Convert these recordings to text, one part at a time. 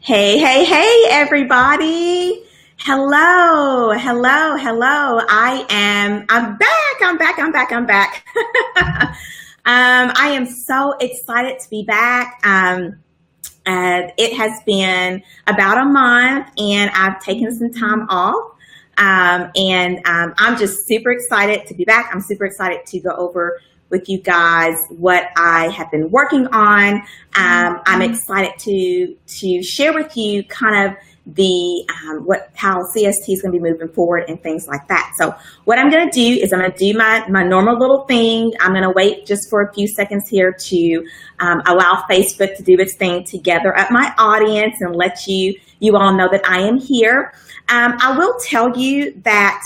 Hey, hey, hey, everybody. Hello, hello, hello. I'm back. I am so excited to be back. It has been about a month and I've taken some time off. I'm just super excited to be back. I'm super excited to go over with you guys what I have been working on. I'm excited to share with you kind of the how CST is going to be moving forward and things like that. So what I'm going to do is I'm going to do my normal little thing. I'm going to wait just for a few seconds here to allow Facebook to do its thing to gather up my audience and let you all know that I am here. I will tell you that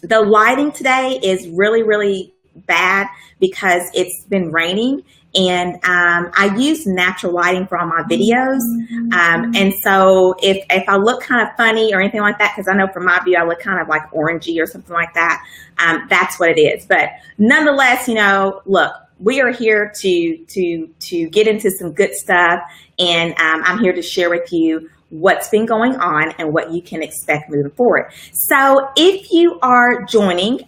the lighting today is really bad because it's been raining, and I use natural lighting for all my videos. And so if I look kind of funny or anything like that, because I know from my view I look kind of like orangey or something like that, that's what it is. But nonetheless, look, we are here to get into some good stuff, and I'm here to share with you what's been going on and what you can expect moving forward. So if you are joining,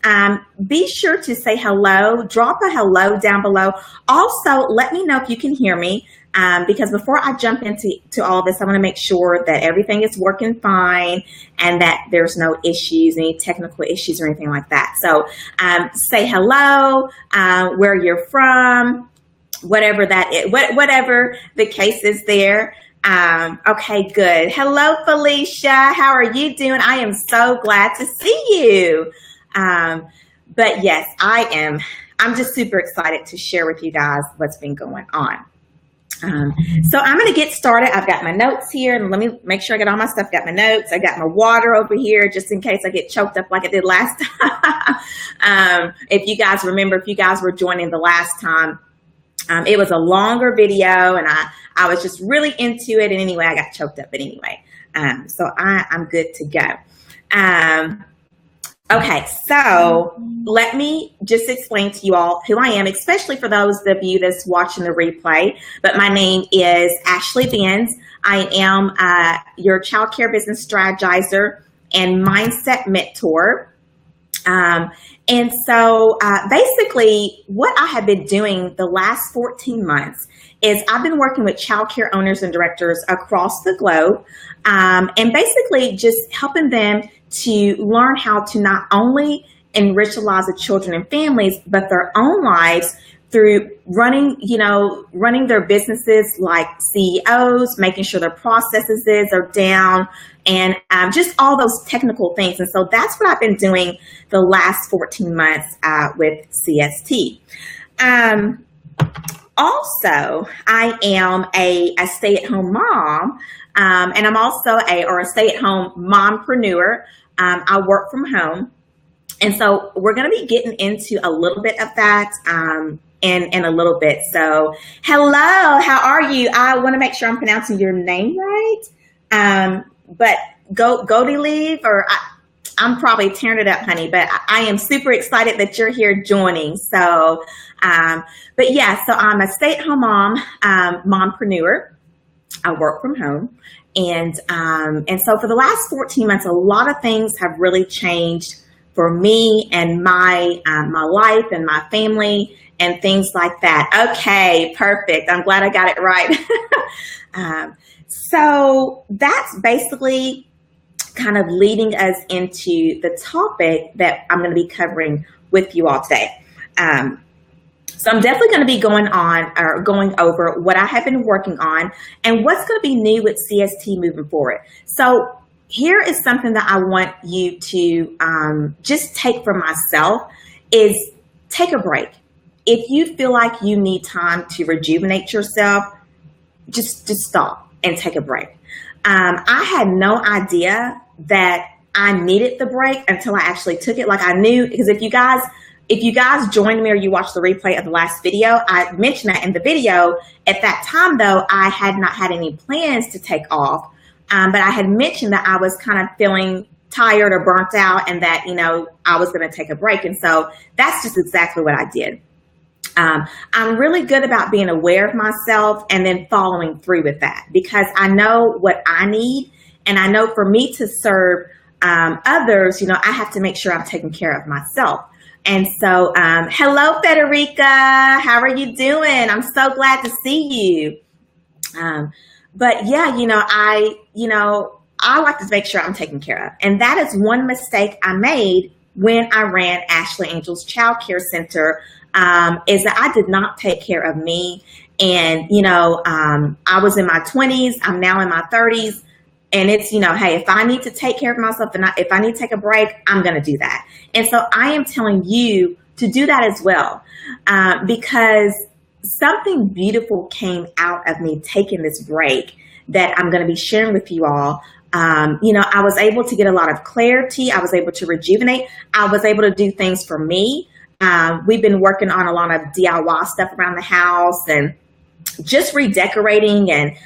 be sure to say hello, drop a hello down below. Also, let me know if you can hear me, because before I jump into all this, I want to make sure that everything is working fine and that there's no issues, any technical issues or anything like that. So say hello, where you're from, whatever that is, whatever the case is there. Okay, good. Hello, Felicia. How are you doing? I am so glad to see you. But yes, I'm just super excited to share with you guys what's been going on. So I'm going to get started. I've got my notes here, and let me make sure I get all my stuff. Got my notes. I got my water over here just in case I get choked up like I did last time. If you guys remember, if you guys were joining the last time, it was a longer video, and I was just really into it. And anyway, I got choked up. But anyway, so I'm good to go. Okay, so let me just explain to you all who I am, especially for those of you that's watching the replay. But my name is Ashley Benz. I am your child care business strategizer and mindset mentor. And so basically what I have been doing the last 14 months is I've been working with child care owners and directors across the globe, and basically just helping them to learn how to not only enrich the lives of children and families, but their own lives through running their businesses like CEOs, making sure their processes are down, and just all those technical things. And so that's what I've been doing the last 14 months with CST. Also, I am a stay-at-home mom, and I'm also a stay-at-home mompreneur. I work from home. And so we're going to be getting into a little bit of that in a little bit. So hello, how are you? I want to make sure I'm pronouncing your name right. But Goldie Leave, or I'm probably tearing it up, honey, but I am super excited that you're here joining. So, but yeah, so I'm a stay-at-home mom, mompreneur. I work from home. And so for the last 14 months, a lot of things have really changed for me and my life and my family and things like that. Okay, perfect. I'm glad I got it right. So that's basically kind of leading us into the topic that I'm going to be covering with you all today. So I'm definitely going to be going over what I have been working on and what's going to be new with CST moving forward. So here is something that I want you to just take for myself is take a break. If you feel like you need time to rejuvenate yourself, just stop and take a break. I had no idea that I needed the break until I actually took it. Like I knew, because if you guys joined me or you watched the replay of the last video, I mentioned that in the video. At that time, though, I had not had any plans to take off. But I had mentioned that I was kind of feeling tired or burnt out and that, I was going to take a break. And so that's just exactly what I did. I'm really good about being aware of myself and then following through with that, because I know what I need, and I know for me to serve others, I have to make sure I'm taking care of myself. And so, hello, Federica. How are you doing? I'm so glad to see you. But yeah, I like to make sure I'm taken care of. And that is one mistake I made when I ran Ashley Angel's Child Care Center, is that I did not take care of me. And, I was in my 20s, I'm now in my 30s. And it's, hey, if I need to take care of myself and if I need to take a break, I'm going to do that. And so I am telling you to do that as well, because something beautiful came out of me taking this break that I'm going to be sharing with you all. I was able to get a lot of clarity. I was able to rejuvenate. I was able to do things for me. We've been working on a lot of DIY stuff around the house and just redecorating and,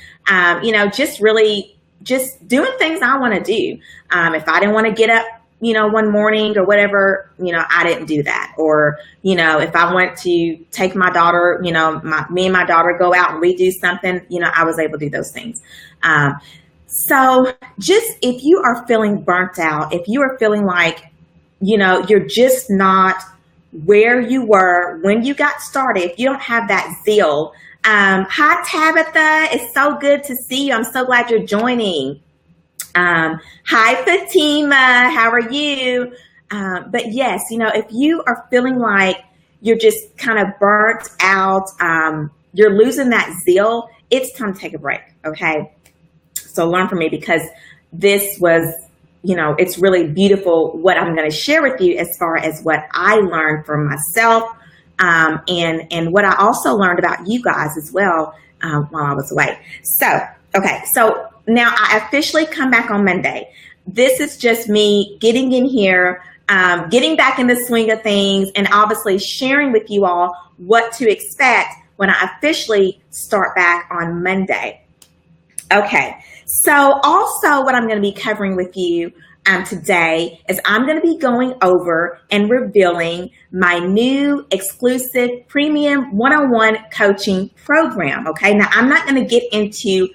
just doing things I want to do. If I didn't want to get up, one morning or whatever, I didn't do that. Or, if I want to take my daughter, me and my daughter go out and we do something, I was able to do those things. So just if you are feeling burnt out, if you are feeling like, you're just not where you were when you got started, if you don't have that zeal. Hi, Tabitha. It's so good to see you. I'm so glad you're joining. Hi, Fatima. How are you? But yes, if you are feeling like you're just kind of burnt out, you're losing that zeal, it's time to take a break. Okay. So learn from me, because this was, it's really beautiful what I'm going to share with you as far as what I learned from myself. And what I also learned about you guys as well, while I was away. So, okay. So now I officially come back on Monday. This is just me getting in here, getting back in the swing of things, and obviously sharing with you all what to expect when I officially start back on Monday. Okay. So also what I'm going to be covering with you today is I'm going to be going over and revealing my new exclusive premium one-on-one coaching program. Okay. Now I'm not going to get into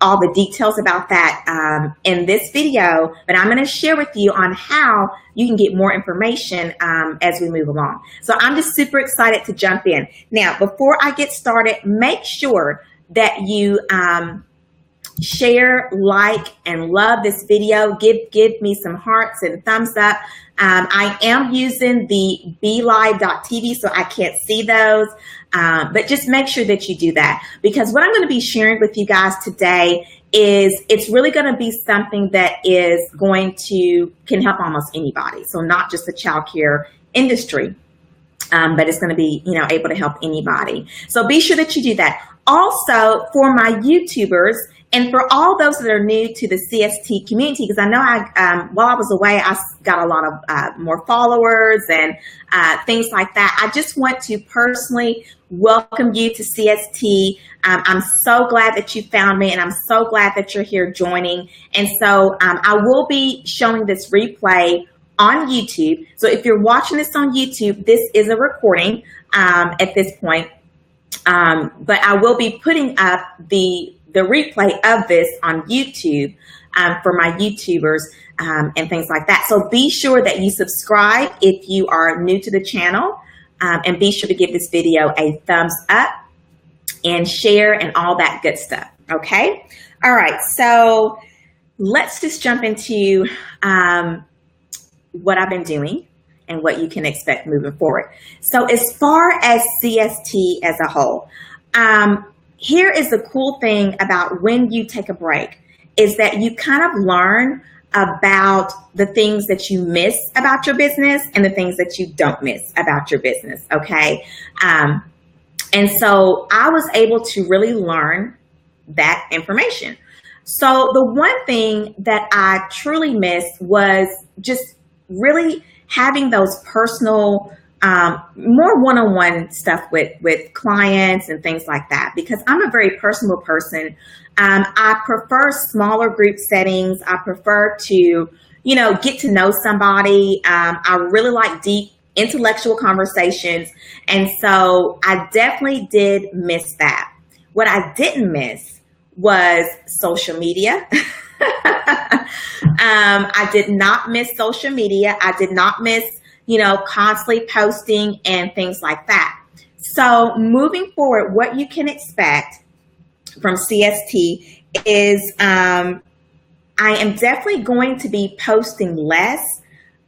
all the details about that in this video, but I'm going to share with you on how you can get more information as we move along. So I'm just super excited to jump in. Now, before I get started, make sure that you share, like, and love this video. Give me some hearts and thumbs up. I am using the BeLive.tv, so I can't see those, but just make sure that you do that, because what I'm going to be sharing with you guys today is it's really going to be something that is can help almost anybody. So not just the childcare industry, but it's going to be, able to help anybody. So be sure that you do that. Also, for my YouTubers, and for all those that are new to the CST community, because I know while I was away, I got a lot of more followers and things like that. I just want to personally welcome you to CST. I'm so glad that you found me, and I'm so glad that you're here joining. And so I will be showing this replay on YouTube. So if you're watching this on YouTube, this is a recording at this point. But I will be putting up the replay of this on YouTube for my YouTubers and things like that. So be sure that you subscribe if you are new to the channel, and be sure to give this video a thumbs up and share and all that good stuff. Okay. All right. So let's just jump into what I've been doing and what you can expect moving forward. So as far as CST as a whole, here is the cool thing about when you take a break is that you kind of learn about the things that you miss about your business and the things that you don't miss about your business. Okay. And so I was able to really learn that information. So the one thing that I truly missed was just really having those personal, more one-on-one stuff with clients and things like that, because I'm a very personal person. I prefer smaller group settings. I prefer to, get to know somebody. I really like deep intellectual conversations. And so I definitely did miss that. What I didn't miss was social media. I did not miss social media. I did not miss, constantly posting and things like that. So moving forward, what you can expect from CST is I am definitely going to be posting less,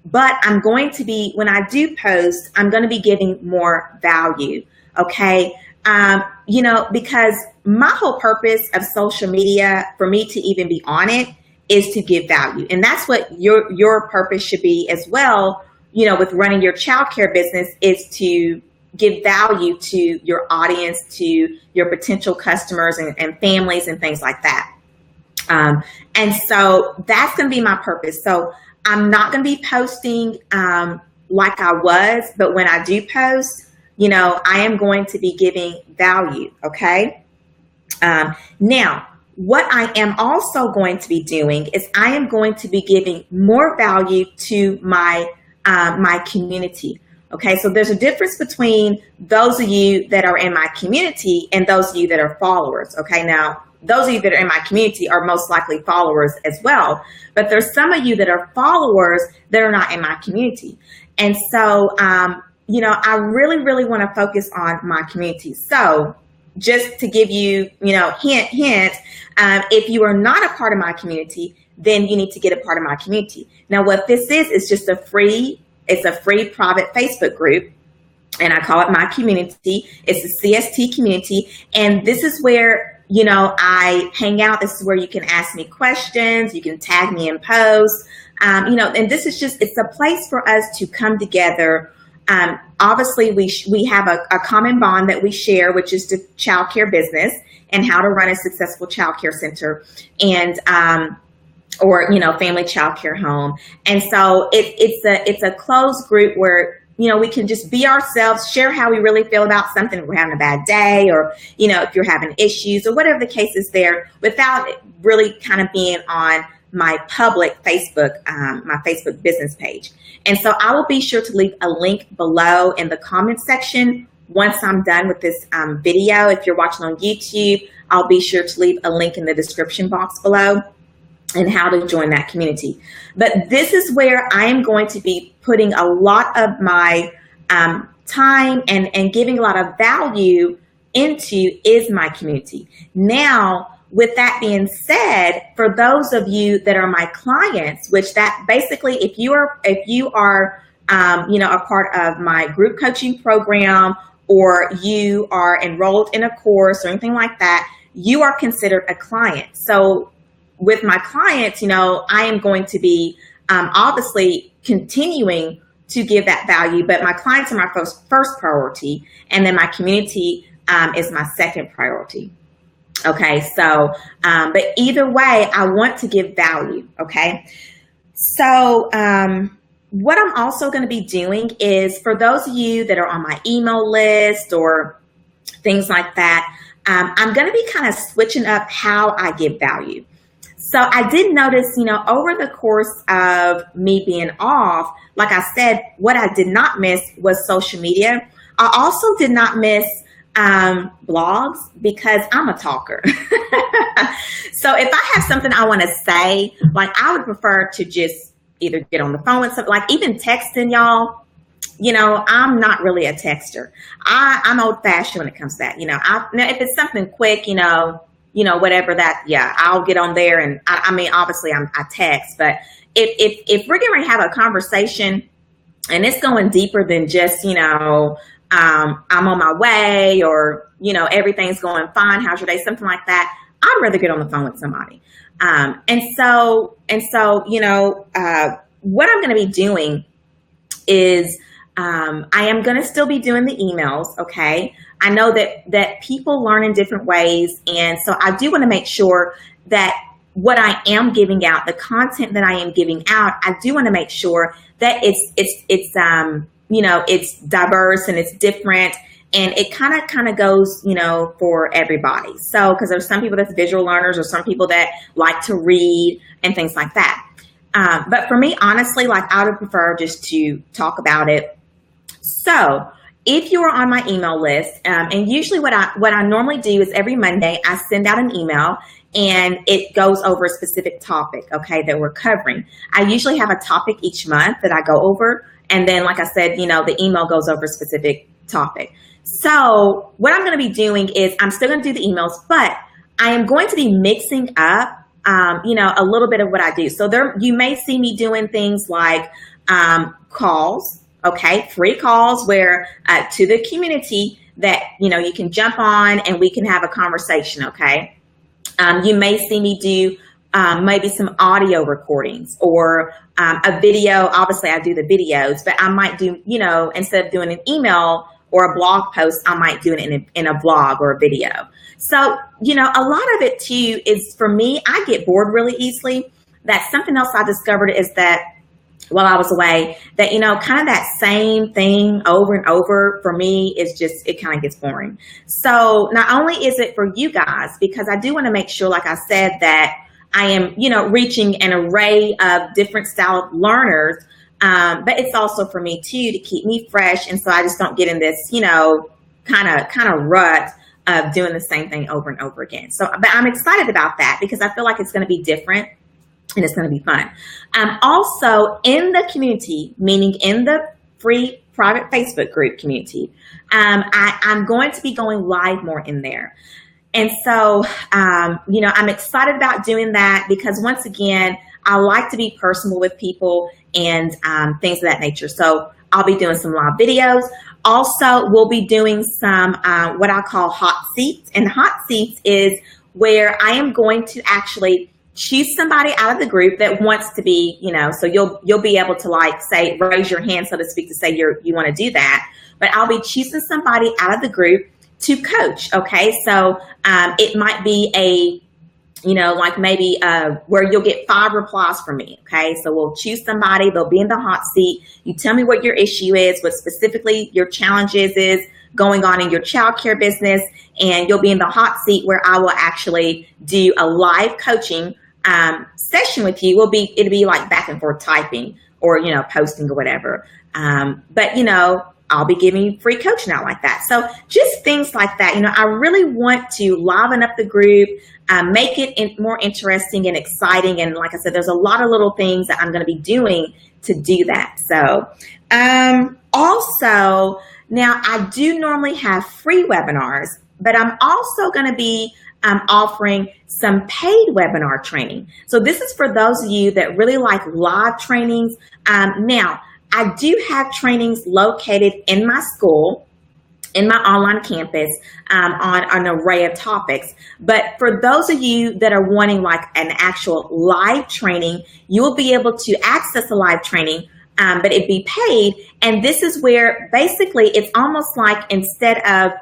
but I'm going to be, when I do post, I'm going to be giving more value. Okay. Because my whole purpose of social media, for me to even be on it, is to give value. And that's what your purpose should be as well, with running your childcare business, is to give value to your audience, to your potential customers and families and things like that. And so that's going to be my purpose. So I'm not going to be posting like I was, but when I do post, I am going to be giving value. Okay. Now, what I am also going to be doing is I am going to be giving more value to my community. Okay, so there's a difference between those of you that are in my community and those of you that are followers. Okay, now those of you that are in my community are most likely followers as well, but there's some of you that are followers that are not in my community. And so, I really, really want to focus on my community. So just to give you, hint, if you are not a part of my community, then you need to get a part of my community. Now, what this is just it's a free private Facebook group, and I call it my community. It's a CST community, and this is where, I hang out. This is where you can ask me questions. You can tag me in posts, and this is it's a place for us to come together. Obviously, we have a common bond that we share, which is the childcare business and how to run a successful childcare center, and or family childcare home. And so it's a closed group where we can just be ourselves, share how we really feel about something. If we're having a bad day, or if you're having issues, or whatever the case is there, without it really kind of being on my public Facebook, my Facebook business page. And so I will be sure to leave a link below in the comment section once I'm done with this video. If you're watching on YouTube, I'll be sure to leave a link in the description box below and how to join that community. But this is where I am going to be putting a lot of my time and giving a lot of value into, is my community. Now, with that being said, for those of you that are my clients, which that basically, if you are a part of my group coaching program, or you are enrolled in a course or anything like that, you are considered a client. So with my clients, I am going to be obviously continuing to give that value, but my clients are my first priority, and then my community is my second priority. Okay, so, but either way, I want to give value. Okay, so what I'm also going to be doing is, for those of you that are on my email list or things like that, I'm going to be kind of switching up how I give value. So I did notice, over the course of me being off, like I said, what I did not miss was social media. I also did not miss blogs, because I'm a talker. So if I have something I want to say, like, I would prefer to just either get on the phone with something, like even texting y'all. I'm not really a texter. I'm old fashioned when it comes to that. Now if it's something quick, whatever that, yeah, I'll get on there. And I mean, obviously I text, but if we're getting ready to have a conversation and it's going deeper than just, I'm on my way, or, everything's going fine, how's your day, something like that, I'd rather get on the phone with somebody. And so, what I'm going to be doing is, I am going to still be doing the emails. Okay. I know that people learn in different ways. And so I do want to make sure that what I am giving out, the content that I am giving out, I do want to make sure that it's diverse and it's different, and it kind of goes, for everybody. So, because there's some people that's visual learners, or some people that like to read and things like that. But for me, honestly, like, I would prefer just to talk about it So if you are on my email list, and usually what I normally do is every Monday I send out an email and it goes over a specific topic, okay, that we're covering. I usually have a topic each month that I go over, and then like I said, the email goes over a specific topic. So what I'm going to be doing is I'm still going to do the emails, but I am going to be mixing up a little bit of what I do. So you may see me doing things like calls, okay, free calls where to the community that, you can jump on and we can have a conversation, okay? You may see me do maybe some audio recordings or a video. Obviously, I do the videos, but I might do, instead of doing an email or a blog post, I might do it in a blog or a video. So, a lot of it too is, for me, I get bored really easily. That's something else I discovered, is that while I was away, that, kind of that same thing over and over for me is just, it kind of gets boring. So not only is it for you guys, because I do want to make sure, like I said, that I am, reaching an array of different style of learners, but it's also for me too, to keep me fresh. And so I just don't get in this, kind of rut of doing the same thing over and over again. So, but I'm excited about that because I feel like it's going to be different and it's going to be fun. Also in the community, meaning in the free private Facebook group community, I'm going to be going live more in there. And so, I'm excited about doing that because, once again, I like to be personal with people and things of that nature. So I'll be doing some live videos. Also, we'll be doing some what I call hot seats. And hot seats is where I am going to actually choose somebody out of the group that wants to be, so you'll be able to, like, say, raise your hand, so to speak, to say you want to do that. But I'll be choosing somebody out of the group to coach. Okay, so it might be like maybe where you'll get 5 replies from me. Okay, so we'll choose somebody, they'll be in the hot seat. You tell me what your issue is, what specifically your challenges is going on in your childcare business, and you'll be in the hot seat where I will actually do a live coaching session with you. It'll be like back and forth typing or, posting or whatever. But, I'll be giving you free coaching out like that. So just things like that. I really want to liven up the group, make it more interesting and exciting. And like I said, there's a lot of little things that I'm going to be doing to do that. So also, now I do normally have free webinars, but I'm also going to be offering some paid webinar training. So this is for those of you that really like live trainings. Now, I do have trainings located in my school, in my online campus, on an array of topics. But for those of you that are wanting like an actual live training, you will be able to access a live training, but it'd be paid. And this is where basically it's almost like, instead of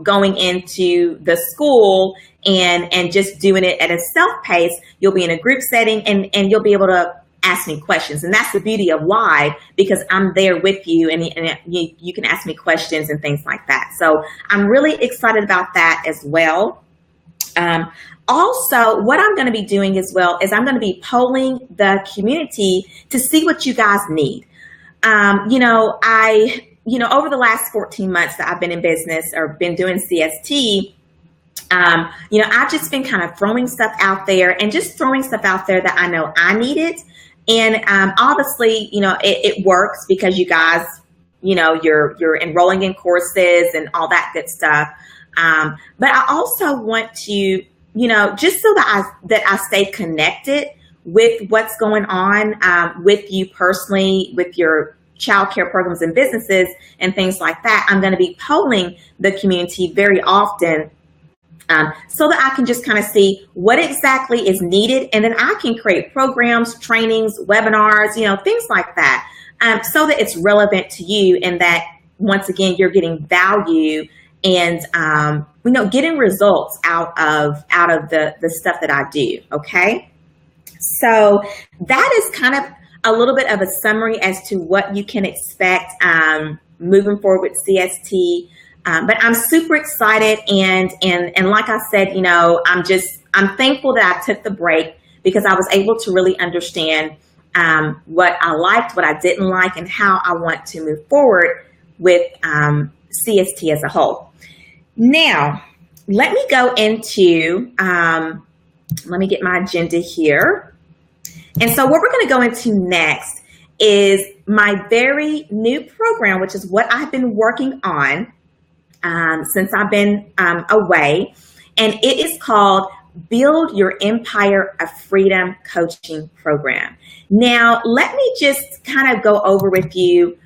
going into the school and just doing it at a self-pace, you'll be in a group setting and you'll be able to ask me questions. And that's the beauty of live, because I'm there with you and you can ask me questions and things like that. So I'm really excited about that as well. Also, what I'm going to be doing as well is I'm going to be polling the community to see what you guys need. Over the last 14 months that I've been in business or been doing CST, I've just been kind of throwing stuff out there and just throwing stuff out there that I know I needed. And obviously, it works because you guys, you're enrolling in courses and all that good stuff. But I also want to, just so that I stay connected with what's going on with you personally, with your childcare programs and businesses and things like that. I'm going to be polling the community very often, so that I can just kind of see what exactly is needed. And then I can create programs, trainings, webinars, things like that, so that it's relevant to you and that, once again, you're getting value and, getting results out of the stuff that I do. Okay. So that is kind of a little bit of a summary as to what you can expect moving forward with CST. But I'm super excited, and like I said, I'm thankful that I took the break, because I was able to really understand what I liked, what I didn't like, and how I want to move forward with CST as a whole. Now, let me go into, let me get my agenda here. And so what we're going to go into next is my very new program, which is what I've been working on since I've been away. And it is called Build Your Empire of Freedom Coaching Program. Now, let me just kind of go over with you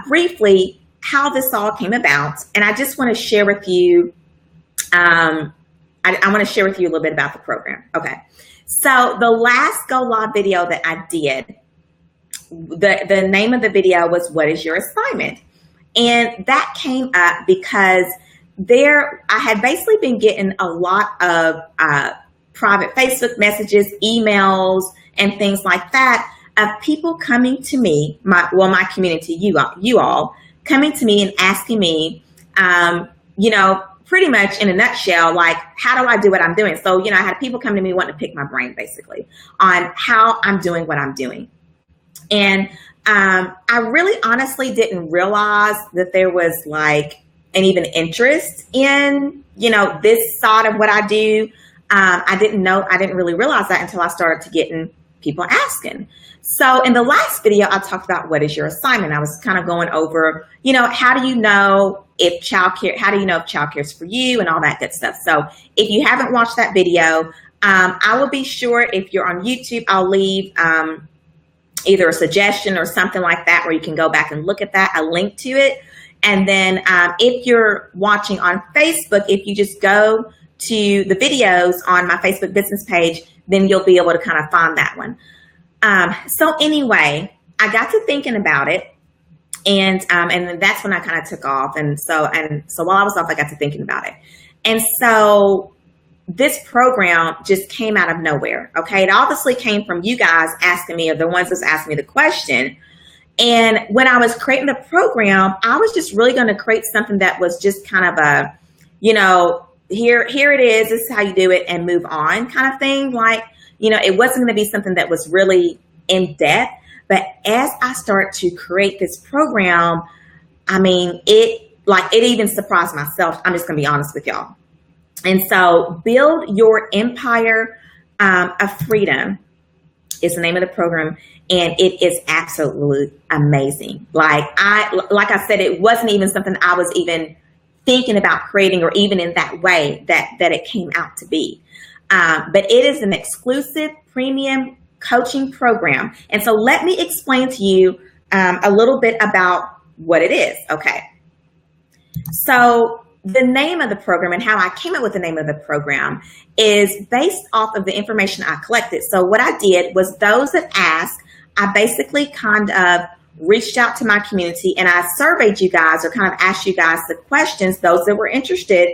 briefly how this all came about. And I just want to share with you, I want to share with you a little bit about the program. Okay. So the last Go Live video that I did, the name of the video was What is Your Assignment? And that came up because I had basically been getting a lot of private Facebook messages, emails, and things like that of people coming to me, my community, you all coming to me and asking me, pretty much in a nutshell, like, how do I do what I'm doing? So, I had people come to me wanting to pick my brain basically on how I'm doing what I'm doing. And I really honestly didn't realize that there was like an even interest in, this side of what I do. I didn't really realize that until I started to getting people asking. So in the last video, I talked about what is your assignment. I was kind of going over, how do you know if childcare is for you and all that good stuff. So if you haven't watched that video, I will be sure, if you're on YouTube, I'll leave either a suggestion or something like that where you can go back and look at that, a link to it. And then if you're watching on Facebook, if you just go to the videos on my Facebook business page, then you'll be able to kind of find that one. So anyway, I got to thinking about it, and that's when I kind of took off. And so while I was off, I got to thinking about it. And so this program just came out of nowhere. Okay. It obviously came from you guys asking me, or the ones that's asking me the question. And when I was creating the program, I was just really going to create something that was just kind of a, here it is, this is how you do it, and move on kind of thing. Like, it wasn't going to be something that was really in depth. But as I started to create this program, I mean, it even surprised myself. I'm just going to be honest with y'all. And so Build Your Empire of Freedom is the name of the program. And it is absolutely amazing. Like I said, it wasn't even something I was even thinking about creating, or even in that way that it came out to be. But it is an exclusive premium coaching program. And so let me explain to you a little bit about what it is. Okay. So the name of the program and how I came up with the name of the program is based off of the information I collected. So what I did was, those that asked, I basically kind of reached out to my community and I surveyed you guys, or kind of asked you guys the questions, those that were interested.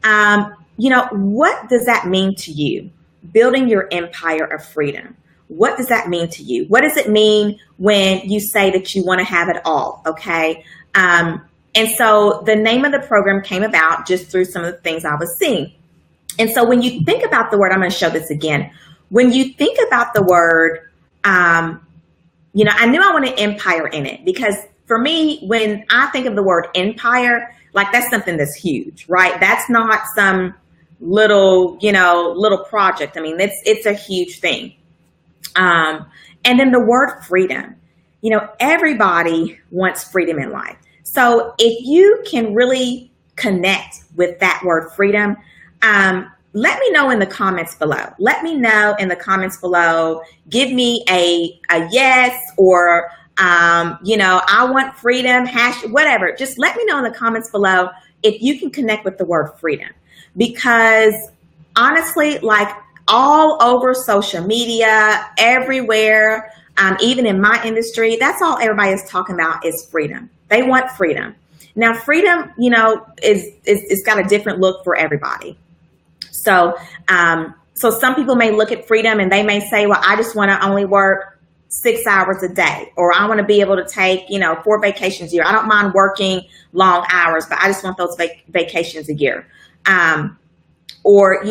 What does that mean to you? Building your empire of freedom. What does that mean to you? What does it mean when you say that you want to have it all? Okay. And so the name of the program came about just through some of the things I was seeing. And so when you think about the word, I'm going to show this again. When you think about the word, I knew I wanted empire in it, because for me, when I think of the word empire, like, that's something that's huge, right? That's not some little project. I mean, it's a huge thing. And then the word freedom, everybody wants freedom in life. So if you can really connect with that word freedom, let me know in the comments below. Let me know in the comments below. Give me a yes, or, I want freedom, whatever. Just let me know in the comments below if you can connect with the word freedom. Because honestly, like, all over social media, everywhere, even in my industry, that's all everybody is talking about is freedom. They want freedom. Now, freedom, is got a different look for everybody. So, so some people may look at freedom and they may say, well, I just want to only work 6 hours a day, or I want to be able to take, 4 vacations a year. I don't mind working long hours, but I just want those vacations a year. Or,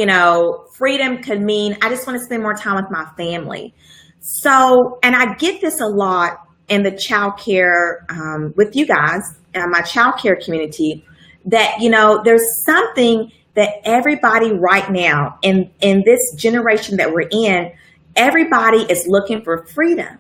freedom could mean I just want to spend more time with my family. So, and I get this a lot in the childcare with you guys, my childcare community, that, you know, there's something that everybody right now in this generation that we're in, everybody is looking for freedom.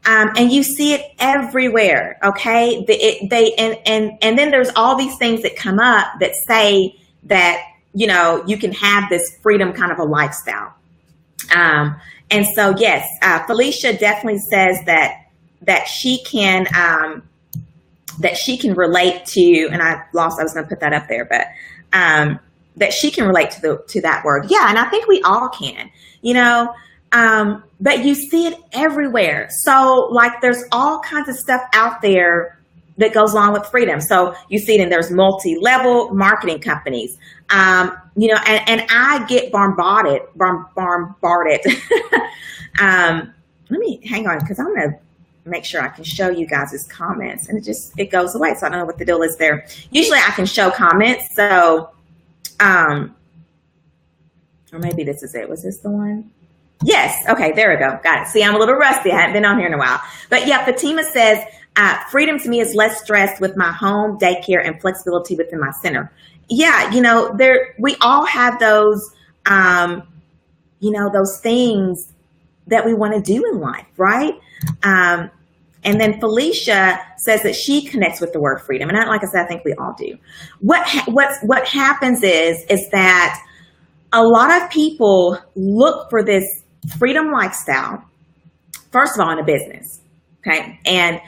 And you see it everywhere, okay? And then there's all these things that come up that say that, you know, you can have this freedom kind of a lifestyle. And so, yes, Felicia definitely says that she can relate to, and I was going to put that up there, but that she can relate to that word. Yeah, and I think we all can, you know. But you see it everywhere. So like there's all kinds of stuff out there that goes along with freedom. So you see it, and there's multi-level marketing companies. You know, and I get bombarded. Let me hang on, because I'm going to make sure I can show you guys' comments, and it goes away. So I don't know what the deal is there. Usually I can show comments. So, or maybe this is it. Was this the one? Yes. Okay. There we go. Got it. See, I'm a little rusty. I haven't been on here in a while. But yeah, Fatima says, freedom to me is less stress with my home, daycare, and flexibility within my center. Yeah. You know, we all have those, you know, those things that we want to do in life, right? And then Felicia says that she connects with the word freedom. And like I said, I think we all do. What happens is that a lot of people look for this freedom lifestyle, first of all, in a business. Okay. And,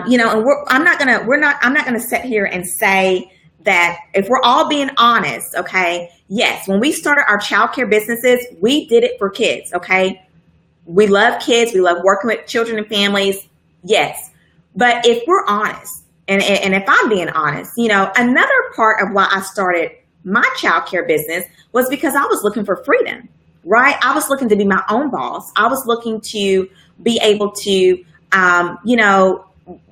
you know, and I'm not going to sit here and say that if we're all being honest, okay, yes, when we started our childcare businesses, we did it for kids. Okay. We love kids. We love working with children and families. Yes. But if we're honest, and if I'm being honest, you know, another part of why I started my childcare business was because I was looking for freedom, right? I was looking to be my own boss. I was looking to be able to, you know,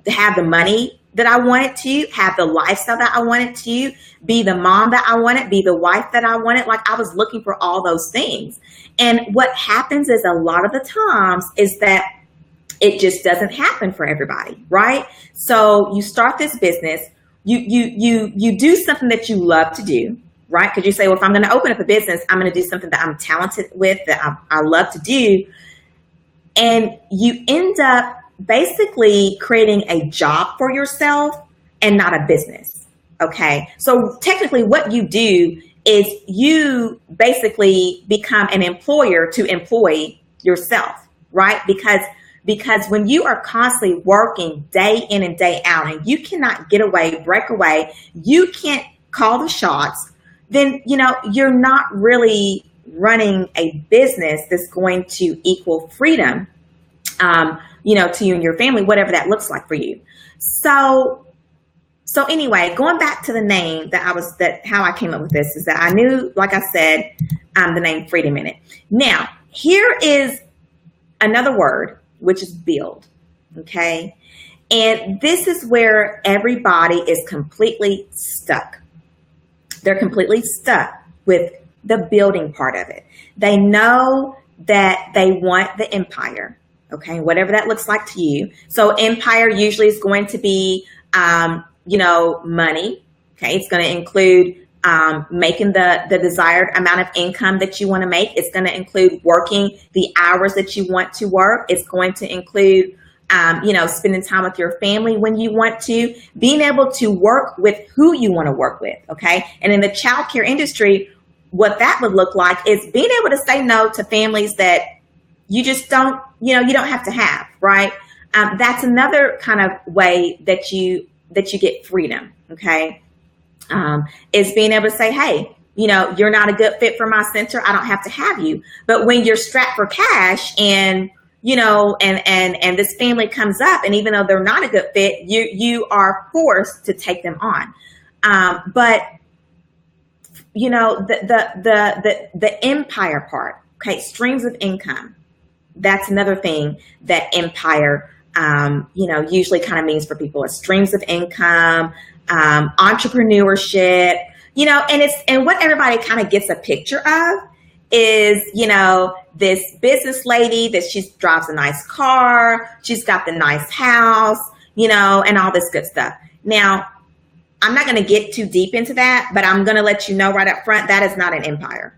have the money that I wanted to, have the lifestyle that I wanted to, be the mom that I wanted, be the wife that I wanted. Like, I was looking for all those things. And what happens is a lot of the times is that it just doesn't happen for everybody, right? So you start this business, you do something that you love to do, right? Because you say, well, if I'm going to open up a business, I'm going to do something that I'm talented with, that I love to do. And you end up basically creating a job for yourself and not a business. Okay. So technically what you do is you basically become an employer to employ yourself, right? Because when you are constantly working day in and day out, and you cannot get away, break away, you can't call the shots, then, you know, you're not really running a business that's going to equal freedom, you know, to you and your family, whatever that looks like for you. So anyway, going back to the name how I came up with this is that I knew, like I said, the name freedom in it. Now, here is another word, which is build. Okay. And this is where everybody is completely stuck. They're completely stuck with the building part of it. They know that they want the empire. Okay. Whatever that looks like to you. So empire usually is going to be, you know, money. Okay. It's going to include making the desired amount of income that you want to make. It's going to include working the hours that you want to work. It's going to include, you know, spending time with your family when you want to, being able to work with who you want to work with. Okay. And in the childcare industry, what that would look like is being able to say no to families that you just don't, you know, you don't have to have, right? That's another kind of way that you get freedom. Okay. Is being able to say, hey, you know, you're not a good fit for my center. I don't have to have you. But when you're strapped for cash and, you know, and this family comes up, and even though they're not a good fit, you are forced to take them on. But you know, the empire part, okay, streams of income. That's another thing that empire, you know, usually kind of means for people is streams of income, entrepreneurship, you know, and what everybody kind of gets a picture of is, you know, this business lady that she drives a nice car, she's got the nice house, and all this good stuff. Now, I'm not going to get too deep into that, but I'm going to let you know right up front, that is not an empire.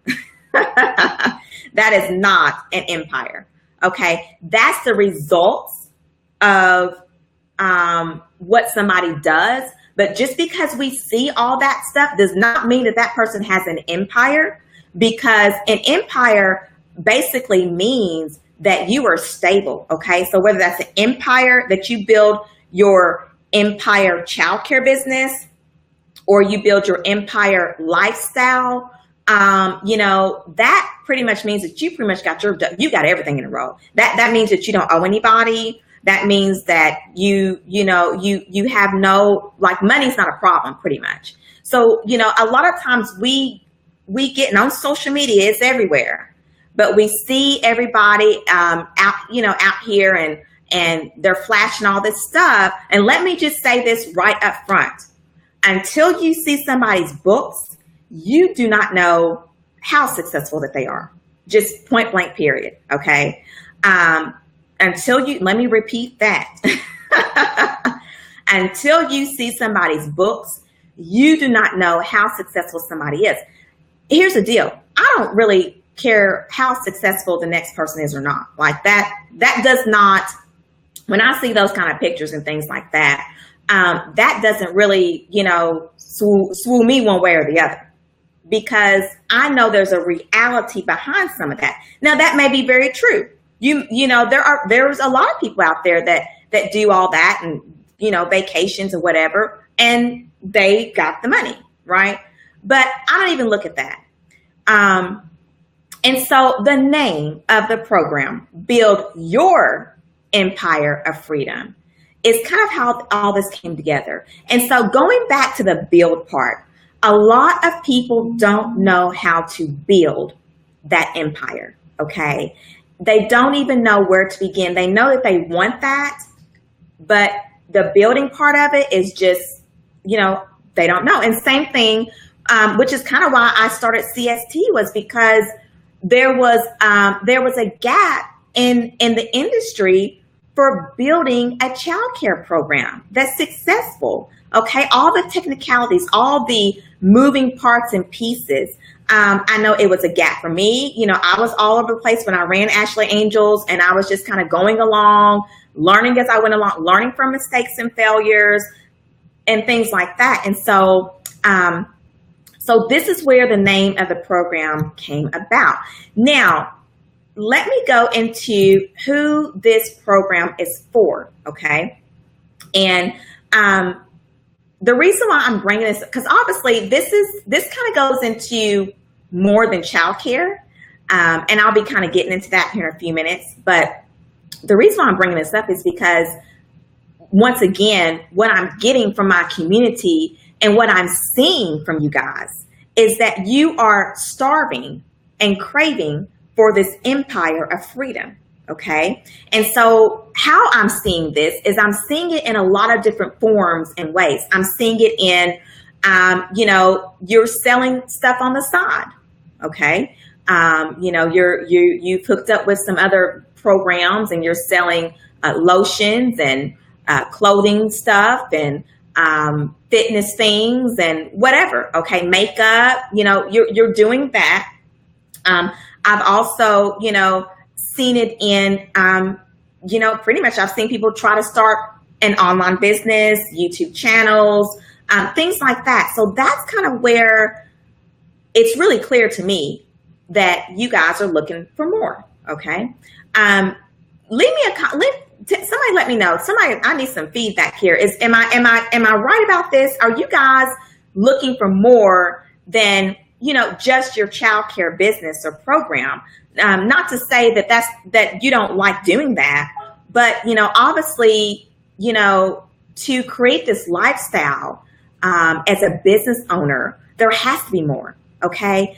That is not an empire. Okay. That's the results of what somebody does. But just because we see all that stuff does not mean that that person has an empire, because an empire basically means that you are stable. Okay. So whether that's an empire that you build your empire childcare business, or you build your empire lifestyle, that pretty much means that you pretty much you got everything in a row. That means that you don't owe anybody. That means that you have no, like, money's not a problem pretty much. So, a lot of times we get on social media, it's everywhere, but we see everybody out here and they're flashing all this stuff. And let me just say this right up front. Until you see somebody's books, you do not know how successful that they are. Just point blank, period. Okay. Let me repeat that. Until you see somebody's books, you do not know how successful somebody is. Here's the deal. I don't really care how successful the next person is or not. Like that does not, when I see those kind of pictures and things like that, that doesn't really, swoo me one way or the other, because I know there's a reality behind some of that. Now, that may be very true. There's a lot of people out there that do all that and, vacations or whatever, and they got the money, right? But I don't even look at that. And so the name of the program, Build Your Empire of Freedom, is kind of how all this came together. And so going back to the build part, a lot of people don't know how to build that empire, okay? They don't even know where to begin. They know that they want that, but the building part of it is just, they don't know. And same thing, which is kind of why I started CST, was because there was a gap in the industry for building a childcare program that's successful. Okay, all the technicalities, all the moving parts and pieces. I know it was a gap for me. I was all over the place when I ran Ashley Angels, and I was just kind of going along, learning as I went along, learning from mistakes and failures and things like that. And so, so this is where the name of the program came about. Now, let me go into who this program is for, okay? And the reason why I'm bringing this, because obviously this kind of goes into more than childcare, and I'll be kind of getting into that here in a few minutes. But the reason why I'm bringing this up is because, once again, what I'm getting from my community and what I'm seeing from you guys is that you are starving and craving for this empire of freedom. Okay. And so how I'm seeing this is I'm seeing it in a lot of different forms and ways. I'm seeing it in, you're selling stuff on the side. Okay. You've hooked up with some other programs and you're selling lotions and clothing stuff and fitness things and whatever. Okay. Makeup, you're doing that. I've also, seen it in, pretty much I've seen people try to start an online business, YouTube channels, things like that. So that's kind of where it's really clear to me that you guys are looking for more. Okay. Somebody let me know. I need some feedback here. Am I right about this? Are you guys looking for more than, just your childcare business or program? Not to say that you don't like doing that, but, obviously, to create this lifestyle, as a business owner, there has to be more. Okay.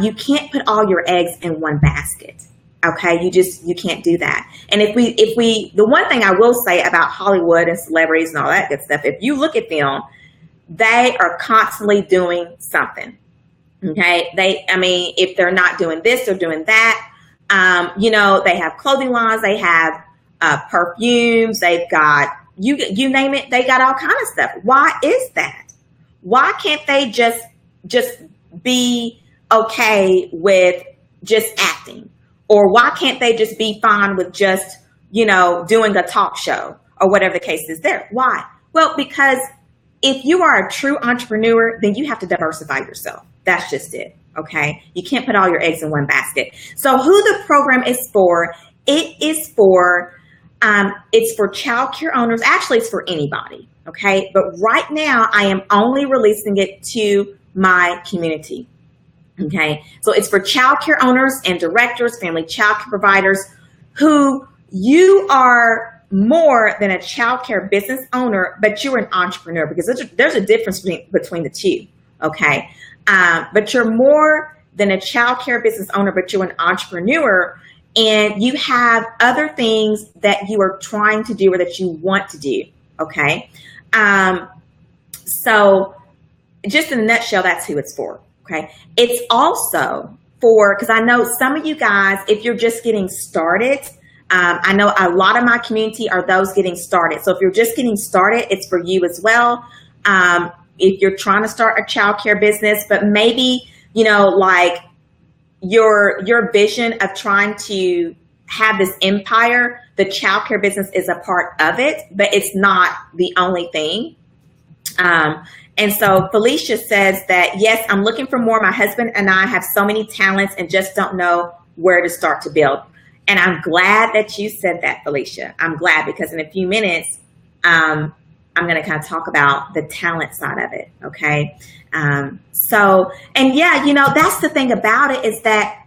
You can't put all your eggs in one basket. Okay. You can't do that. And the one thing I will say about Hollywood and celebrities and all that good stuff, if you look at them, they are constantly doing something. Okay. If they're not doing this, they're doing that. They have clothing lines, they have perfumes, they've got, you name it, they got all kind of stuff. Why is that? Why can't they just be okay with just acting? Or why can't they just be fine with just, doing a talk show or whatever the case is there? Why? Well, because if you are a true entrepreneur, then you have to diversify yourself. That's just it. Okay. You can't put all your eggs in one basket. So who the program is for, it's for child care owners. Actually, it's for anybody. Okay. But right now I am only releasing it to my community. Okay. So it's for child care owners and directors, family child care providers who you are more than a child care business owner, but you're an entrepreneur, because there's a difference between the two. Okay. But you're more than a child care business owner, but you're an entrepreneur, and you have other things that you are trying to do or that you want to do. Okay. So just in a nutshell, that's who it's for. Okay. It's also for, because I know some of you guys, if you're just getting started, I know a lot of my community are those getting started. So if you're just getting started, it's for you as well. If you're trying to start a childcare business, but maybe, like your vision of trying to have this empire, the childcare business is a part of it, but it's not the only thing. And so Felicia says that, yes, I'm looking for more. My husband and I have so many talents and just don't know where to start to build. And I'm glad that you said that, Felicia. I'm glad, because in a few minutes, I'm going to kind of talk about the talent side of it. Okay. And yeah, that's the thing about it, is that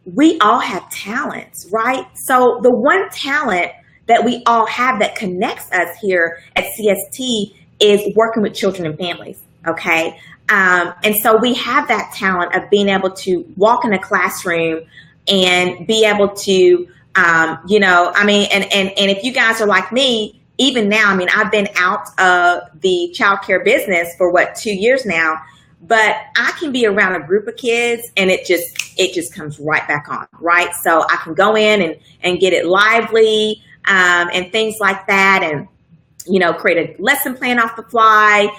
we all have talents, right? So the one talent that we all have that connects us here at CST is working with children and families. Okay. And so we have that talent of being able to walk in a classroom and be able to, and if you guys are like me, even now, I've been out of the childcare business for 2 years now, but I can be around a group of kids and it just comes right back on, right? So I can go in and get it lively, and things like that. And, create a lesson plan off the fly,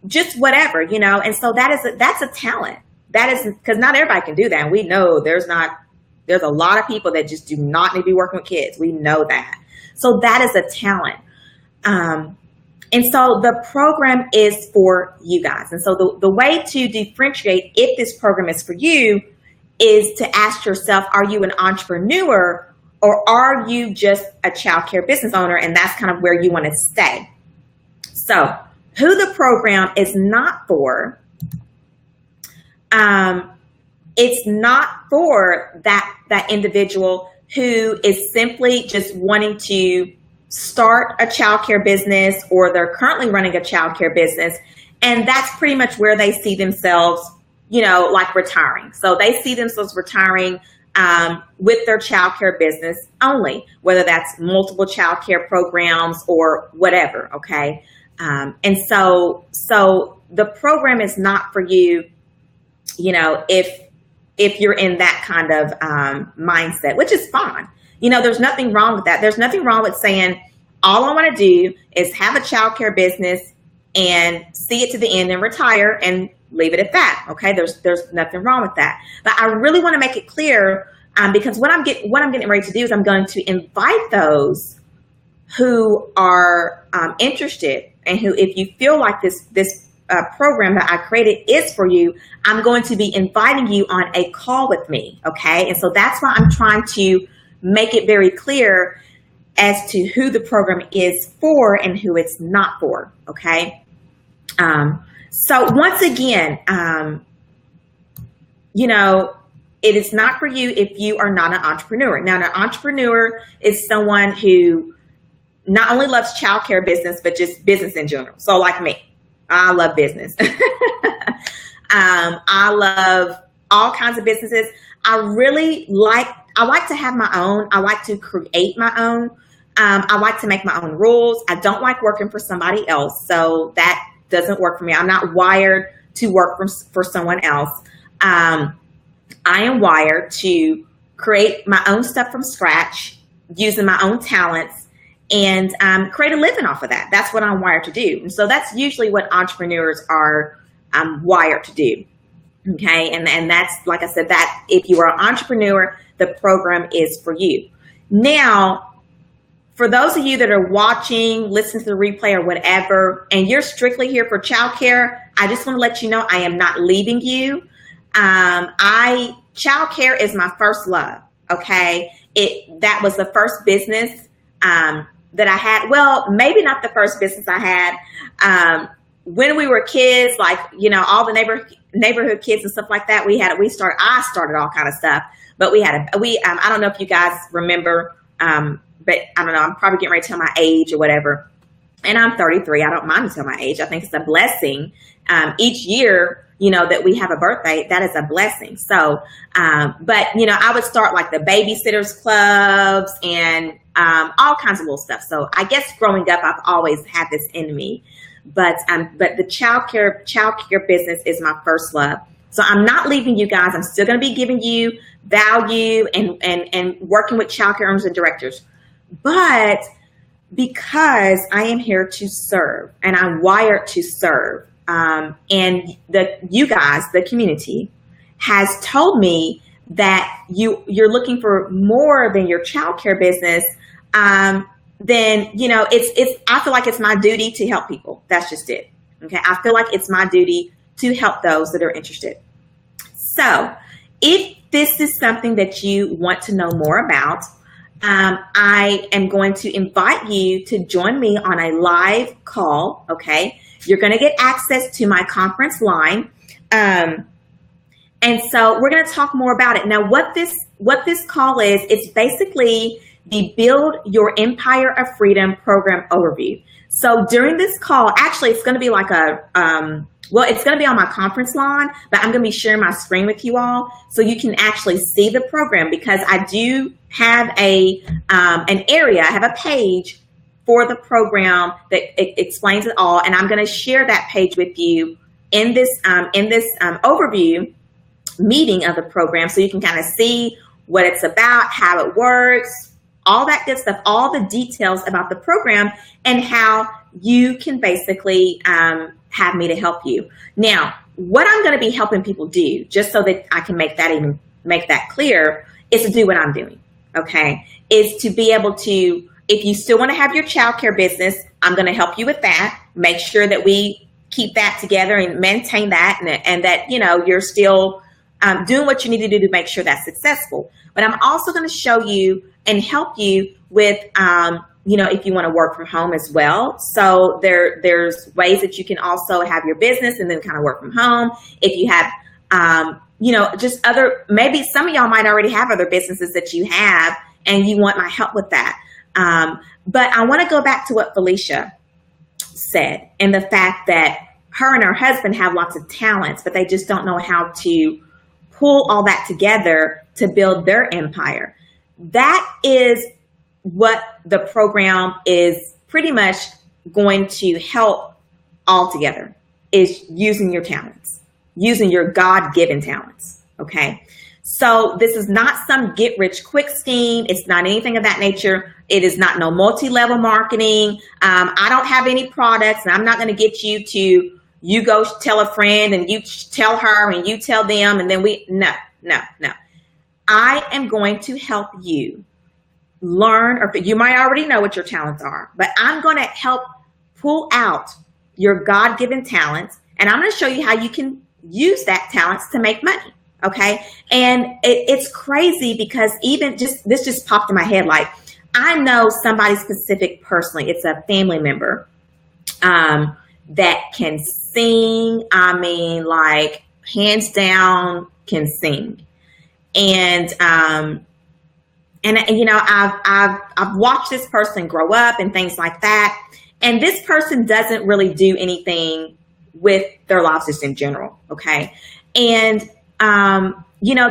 just whatever, and so that's a talent. That is, because not everybody can do that. And we know there's a lot of people that just do not need to be working with kids. We know that. So that is a talent. And so the program is for you guys. And so the way to differentiate if this program is for you is to ask yourself, are you an entrepreneur or are you just a childcare business owner? And that's kind of where you want to stay. So who the program is not for, it's not for that individual who is simply just wanting to start a childcare business, or they're currently running a childcare business, and that's pretty much where they see themselves, like retiring. So they see themselves retiring with their childcare business only, whether that's multiple childcare programs or whatever. Okay, and so the program is not for you. If you're in that kind of mindset, which is fine. There's nothing wrong with that. There's nothing wrong with saying, all I want to do is have a childcare business and see it to the end and retire and leave it at that. Okay. There's nothing wrong with that. But I really want to make it clear, because what I'm getting ready to do is I'm going to invite those who are interested, and who, if you feel like this program that I created is for you, I'm going to be inviting you on a call with me. Okay. And so that's why I'm trying to make it very clear as to who the program is for and who it's not for. Okay. So once again, it is not for you if you are not an entrepreneur. Now, an entrepreneur is someone who not only loves childcare business, but just business in general. So like me, I love business. I love all kinds of businesses. I like to have my own. I like to create my own. I like to make my own rules. I don't like working for somebody else. So that doesn't work for me. I'm not wired to work for someone else. I am wired to create my own stuff from scratch, using my own talents, and create a living off of that. That's what I'm wired to do. And so that's usually what entrepreneurs are wired to do. Okay. And that's, like I said, that if you are an entrepreneur, the program is for you. Now, for those of you that are watching, listening to the replay or whatever, and you're strictly here for childcare, I just want to let you know I am not leaving you. Childcare is my first love. Okay. That was the first business that I had. Well, maybe not the first business I had. When we were kids, like, all the neighborhood kids and stuff like that, I started all kind of stuff, but I don't know if you guys remember, but I don't know, I'm probably getting ready to tell my age or whatever. And I'm 33. I don't mind to tell my age. I think it's a blessing. Each year, that we have a birthday, that is a blessing. So, but, I would start like the babysitters clubs and all kinds of little stuff. So I guess growing up, I've always had this in me. But the childcare business is my first love. So I'm not leaving you guys. I'm still going to be giving you value and working with childcare owners and directors. But because I am here to serve and I'm wired to serve, and you guys, the community, has told me that you're looking for more than your childcare business, then, I feel like it's my duty to help people. That's just it. Okay. I feel like it's my duty to help those that are interested. So if this is something that you want to know more about, I am going to invite you to join me on a live call. Okay. You're going to get access to my conference line. And so we're going to talk more about it. Now, what this call is, it's basically the Build Your Empire of Freedom program overview. So during this call, actually, it's going to be like it's going to be on my conference line, but I'm going to be sharing my screen with you all so you can actually see the program, because I do have an area, I have a page for the program that explains it all. And I'm going to share that page with you in this overview meeting of the program, so you can kind of see what it's about, how it works, all that good stuff, all the details about the program and how you can basically have me to help you. Now, what I'm going to be helping people do, just so that I can make that clear, is to do what I'm doing. Okay, is to be able to, if you still want to have your childcare business, I'm going to help you with that. Make sure that we keep that together and maintain that, and that you're still doing what you need to do to make sure that's successful. But I'm also going to show you and help you with, if you want to work from home as well. So there's ways that you can also have your business and then kind of work from home. If you have, just maybe some of y'all might already have other businesses that you have and you want my help with that. But I want to go back to what Felicia said, and the fact that her and her husband have lots of talents, but they just don't know how to pull all that together to build their empire. That is what the program is pretty much going to help all together, is using your talents, using your God-given talents. Okay. So this is not some get rich quick scheme. It's not anything of that nature. It is not no multi-level marketing. I don't have any products, and I'm not going to get you to, you go tell a friend and you tell her and you tell them. And then no. I am going to help you learn, or you might already know what your talents are, but I'm going to help pull out your God-given talents. And I'm going to show you how you can use that talents to make money. Okay. And it's crazy because this just popped in my head. Like, I know somebody specific personally. It's a family member, that can sing. I mean, like, hands down can sing. And I've watched this person grow up and things like that. And this person doesn't really do anything with their lives just in general. Okay. And,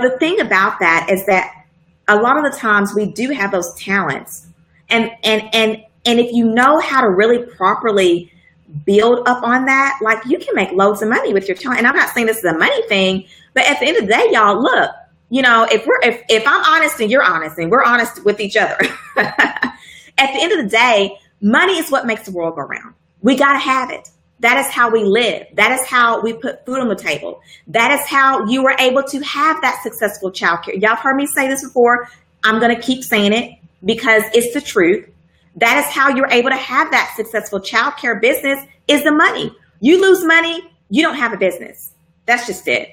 the thing about that is that a lot of the times we do have those talents, and if you know how to really properly build up on that, like, you can make loads of money with your talent. And I'm not saying this is a money thing, but at the end of the day, y'all, look, if I'm honest and you're honest and we're honest with each other, at the end of the day, money is what makes the world go round. We got to have it. That is how we live. That is how we put food on the table. That is how you were able to have that successful childcare. Y'all have heard me say this before. I'm going to keep saying it because it's the truth. That is how you're able to have that successful childcare business, is the money. You lose money, you don't have a business. That's just it.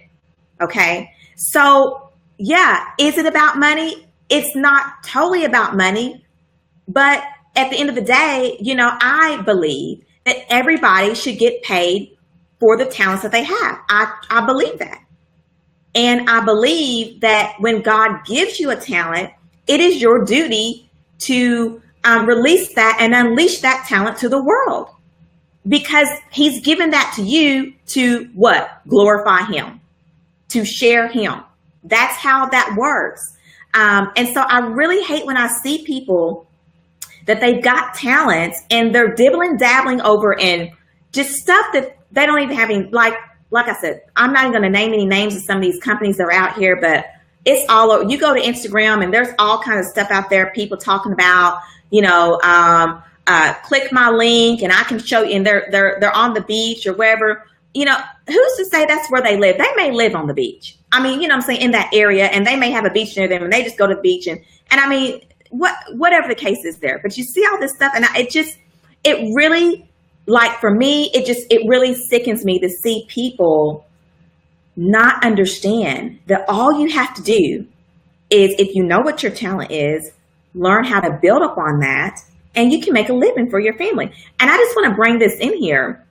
Okay. So yeah, is it about money? It's not totally about money, but at the end of the day, I believe that everybody should get paid for the talents that they have. I believe that. And I believe that when God gives you a talent, it is your duty to release that and unleash that talent to the world, because he's given that to you to what? Glorify him, to share him. That's how that works. And so I really hate when I see people that they've got talents and they're dibbling, dabbling over in just stuff that they don't even have any, like I said, I'm not even going to name any names of some of these companies that are out here, but it's all over. You go to Instagram and there's all kinds of stuff out there, people talking about, click my link and I can show you, and they're on the beach or wherever. Who's to say that's where they live? They may live on the beach. I mean, I'm saying, in that area, and they may have a beach near them and they just go to the beach and I mean, whatever the case is there. But you see all this stuff, and it really, like, for me, it really sickens me to see people not understand that all you have to do is, if you know what your talent is, learn how to build upon that, and you can make a living for your family. And I just want to bring this in here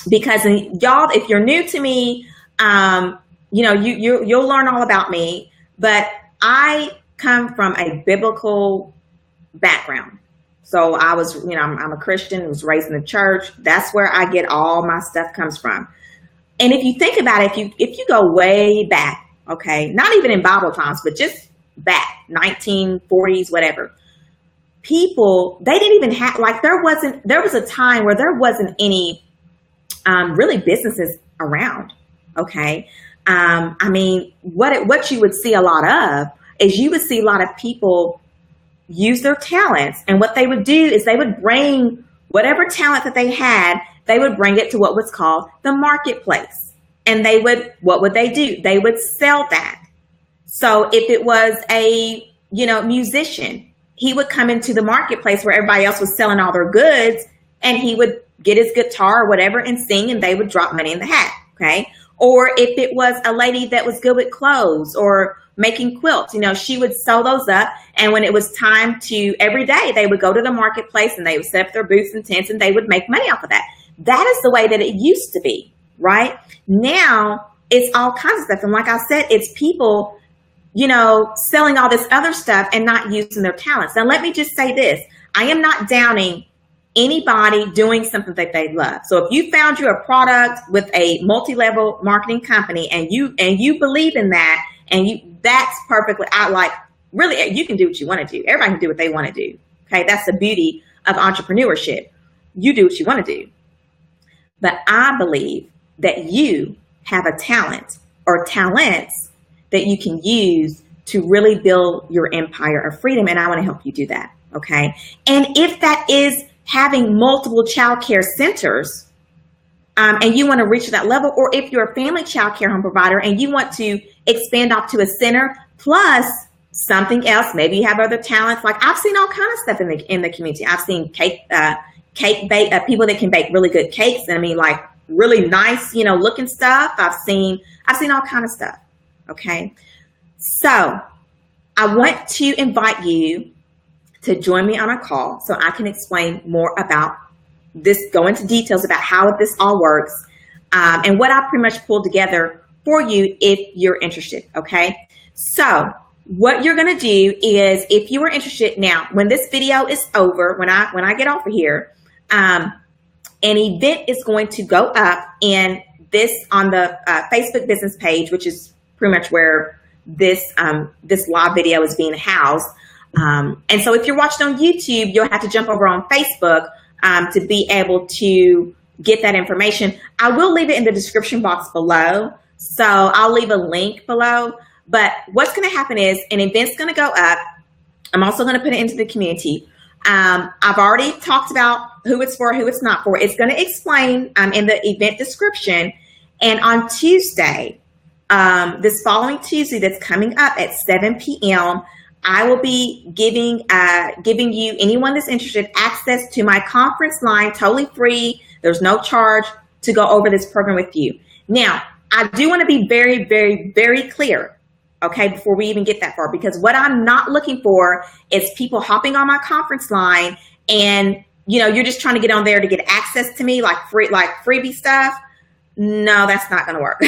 because, y'all, if you're new to me, you'll learn all about me, but I come from a biblical background. So I was, I'm a Christian, was raised in the church. That's where I get all my stuff comes from. And if you think about it, if you go way back, okay, not even in Bible times, but just back, 1940s, whatever, people, they didn't even have, like, there was a time where there wasn't any really businesses around. Okay. I mean, what you would see a lot of is you would see a lot of people use their talents. And what they would do is they would bring whatever talent that they had, they would bring it to what was called the marketplace. And what would they do? They would sell that. So if it was a, musician, he would come into the marketplace where everybody else was selling all their goods, and he would get his guitar or whatever and sing, and they would drop money in the hat. Okay. Or if it was a lady that was good with clothes or making quilts, she would sew those up. And when it was time to, every day, they would go to the marketplace and they would set up their booths and tents and they would make money off of that. That is the way that it used to be, right? Now it's all kinds of stuff. And like I said, it's people, selling all this other stuff and not using their talents. Now, let me just say this. I am not downing anybody doing something that they love. So if you found you a product with a multi-level marketing company and you believe in that, and that's perfectly, really, you can do what you want to do. Everybody can do what they want to do. Okay. That's the beauty of entrepreneurship. You do what you want to do. But I believe that you have a talent or talents that you can use to really build your empire of freedom. And I want to help you do that. Okay. And if that is having multiple child care centers, and you want to reach that level, or if you're a family child care home provider and you want to expand off to a center plus something else, maybe you have other talents. Like, I've seen all kinds of stuff in the community. I've seen cake bake, people that can bake really good cakes. And I mean, like, really nice, looking stuff. I've seen all kinds of stuff. Okay. So I want to invite you to join me on a call so I can explain more about this, go into details about how this all works, and what I pretty much pulled together for you if you're interested. Okay. So what you're going to do is, if you are interested now, when this video is over, when I get off of here, an event is going to go up in this on the Facebook business page, which is pretty much where this live video is being housed. And so if you're watching on YouTube, you'll have to jump over on Facebook to be able to get that information. I will leave it in the description box below. So I'll leave a link below. But what's going to happen is an event's going to go up. I'm also going to put it into the community. I've already talked about who it's for, who it's not for. It's going to explain in the event description. And on Tuesday, this following Tuesday that's coming up at 7 p.m., I will be giving you, anyone that's interested, access to my conference line, totally free. There's no charge to go over this program with you. Now, I do want to be very, very, very clear, okay, before we even get that far, because what I'm not looking for is people hopping on my conference line and, you're just trying to get on there to get access to me, like freebie stuff. No, that's not going to work.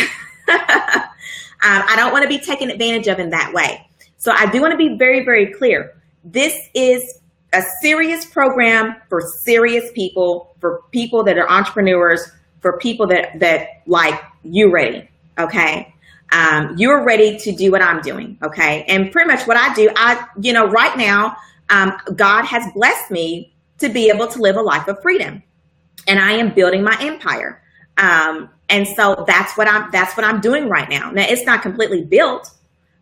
I don't want to be taken advantage of in that way. So I do want to be very, very clear. This is a serious program for serious people, for people that are entrepreneurs, for people that like you ready, okay? You're ready to do what I'm doing, okay? And pretty much what I do, right now, God has blessed me to be able to live a life of freedom, and I am building my empire. And so that's what I'm doing right now. Now it's not completely built,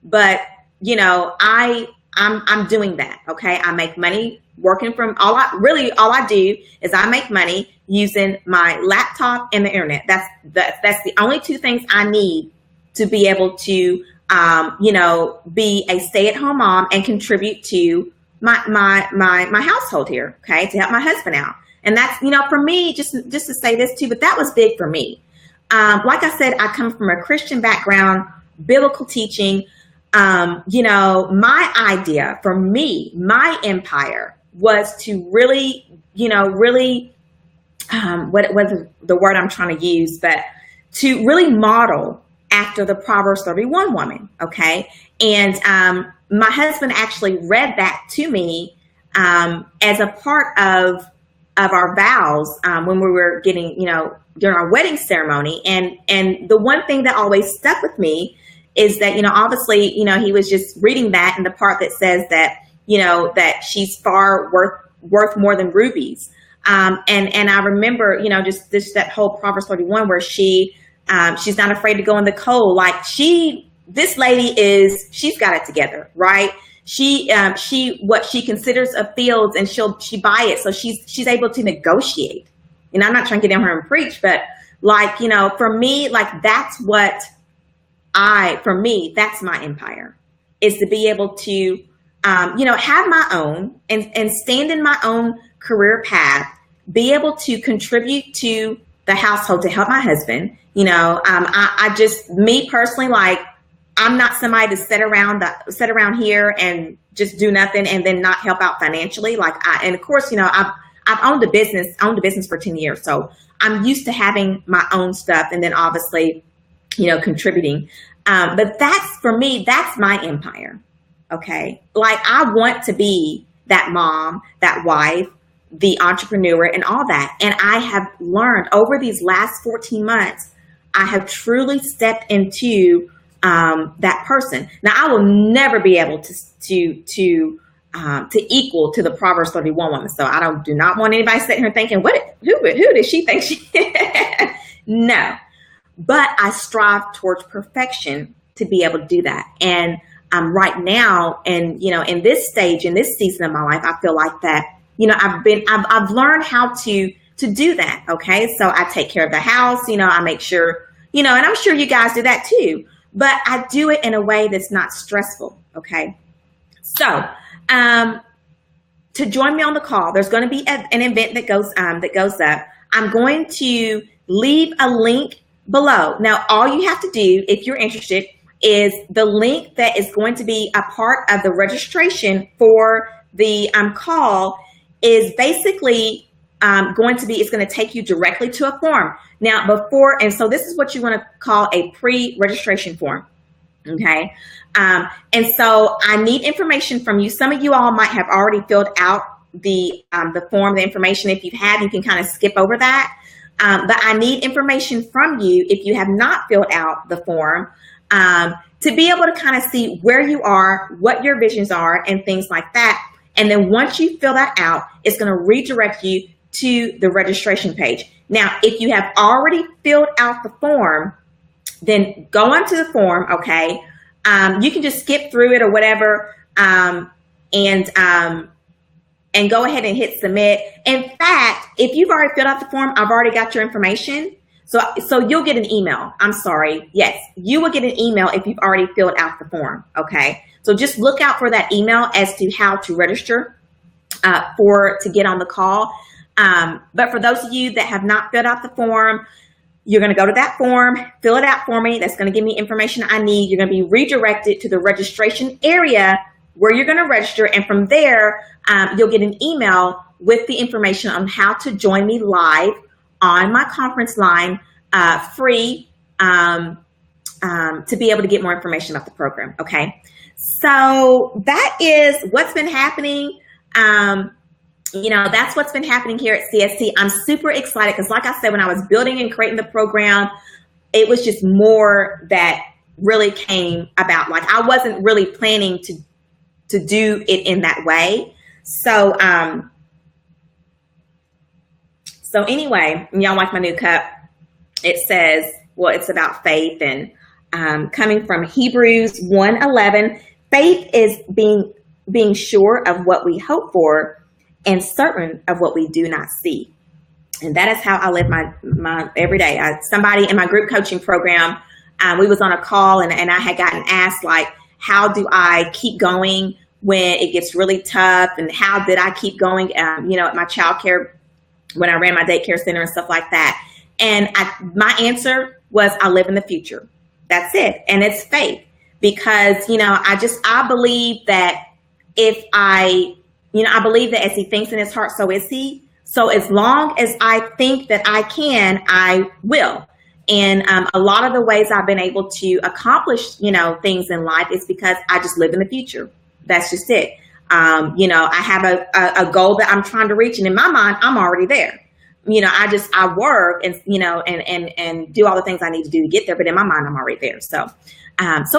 but I'm doing that. Okay. I make money working from all I do is I make money using my laptop and the internet. That's the only two things I need to be able to, be a stay-at-home mom and contribute to my household here. Okay. To help my husband out. And that's, for me, just to say this too, but that was big for me. Like I said, I come from a Christian background, biblical teaching. My idea for me, my empire was to really, what was the word I'm trying to use, but to really model after the Proverbs 31 woman. Okay. And, my husband actually read that to me, as a part of our vows, when we were getting, during our wedding ceremony. And the one thing that always stuck with me is that, obviously, he was just reading that in the part that says that, that she's far worth more than rubies. And I remember, just that whole Proverbs 31 where she's not afraid to go in the cold. Like this lady she's got it together, right? What she considers a fields and she buy it. So she's able to negotiate. And I'm not trying to get down here and preach, but for me, that's that's my empire, is to be able to, have my own and stand in my own career path, be able to contribute to the household to help my husband. I just, me personally, I'm not somebody to sit around here and just do nothing and then not help out financially. And of course, I've owned a business for 10 years. So I'm used to having my own stuff and then obviously, contributing. But for me, that's my empire. Okay. I want to be that mom, that wife, the entrepreneur and all that. And I have learned over these last 14 months, I have truly stepped into that person. Now I will never be able to equal to the Proverbs 31 woman. So I do not want anybody sitting here thinking, who does she think she is? No, but I strive towards perfection to be able to do that. And right now, and in this stage, in this season of my life, I feel like that, I've learned how to do that. Okay. So I take care of the house, I make sure, and I'm sure you guys do that too, but I do it in a way that's not stressful. Okay. So, to join me on the call, there's going to be an event that goes up. I'm going to leave a link below. Now, all you have to do, if you're interested, is the link that is going to be a part of the registration for the call is basically it's going to take you directly to a form. Now, so this is what you want to call a pre-registration form. Okay. And so I need information from you. Some of you all might have already filled out the form, the information. If you have, you can kind of skip over that. But I need information from you if you have not filled out the form, to be able to kind of see where you are, what your visions are, and things like that. And then once you fill that out, it's going to redirect you to the registration page. Now, if you have already filled out the form, then go onto the form, okay? you can just skip through it or whatever, and go ahead and hit submit. In fact, if you've already filled out the form, I've already got your information. So you'll get an email. I'm sorry. Yes, you will get an email if you've already filled out the form. Okay. So just look out for that email as to how to register to get on the call. But for those of you that have not filled out the form, you're going to go to that form, fill it out for me. That's going to give me information I need. You're going to be redirected to the registration area where you're going to register. And from there, you'll get an email with the information on how to join me live on my conference line, free, to be able to get more information about the program. Okay. So that is what's been happening. That's what's been happening here at CST. I'm super excited because, like I said, when I was building and creating the program, it was just more that really came about. Like, I wasn't really planning to do it in that way. So anyway, y'all like my new cup. It says, well, it's about faith, and coming from Hebrews 1:11, faith is being sure of what we hope for and certain of what we do not see. And that is how I live my every day. Somebody in my group coaching program, we was on a call, and I had gotten asked, like, how do I keep going when it gets really tough? And how did I keep going, at my childcare, when I ran my daycare center and stuff like that. And my answer was, I live in the future. That's it. And it's faith, because, I believe that I believe that as he thinks in his heart, so is he. So as long as I think that I can, I will. And a lot of the ways I've been able to accomplish, things in life is because I just live in the future. That's just it. I have a goal that I'm trying to reach, and in my mind, I'm already there. I work and, and do all the things I need to do to get there, but in my mind, I'm already there. So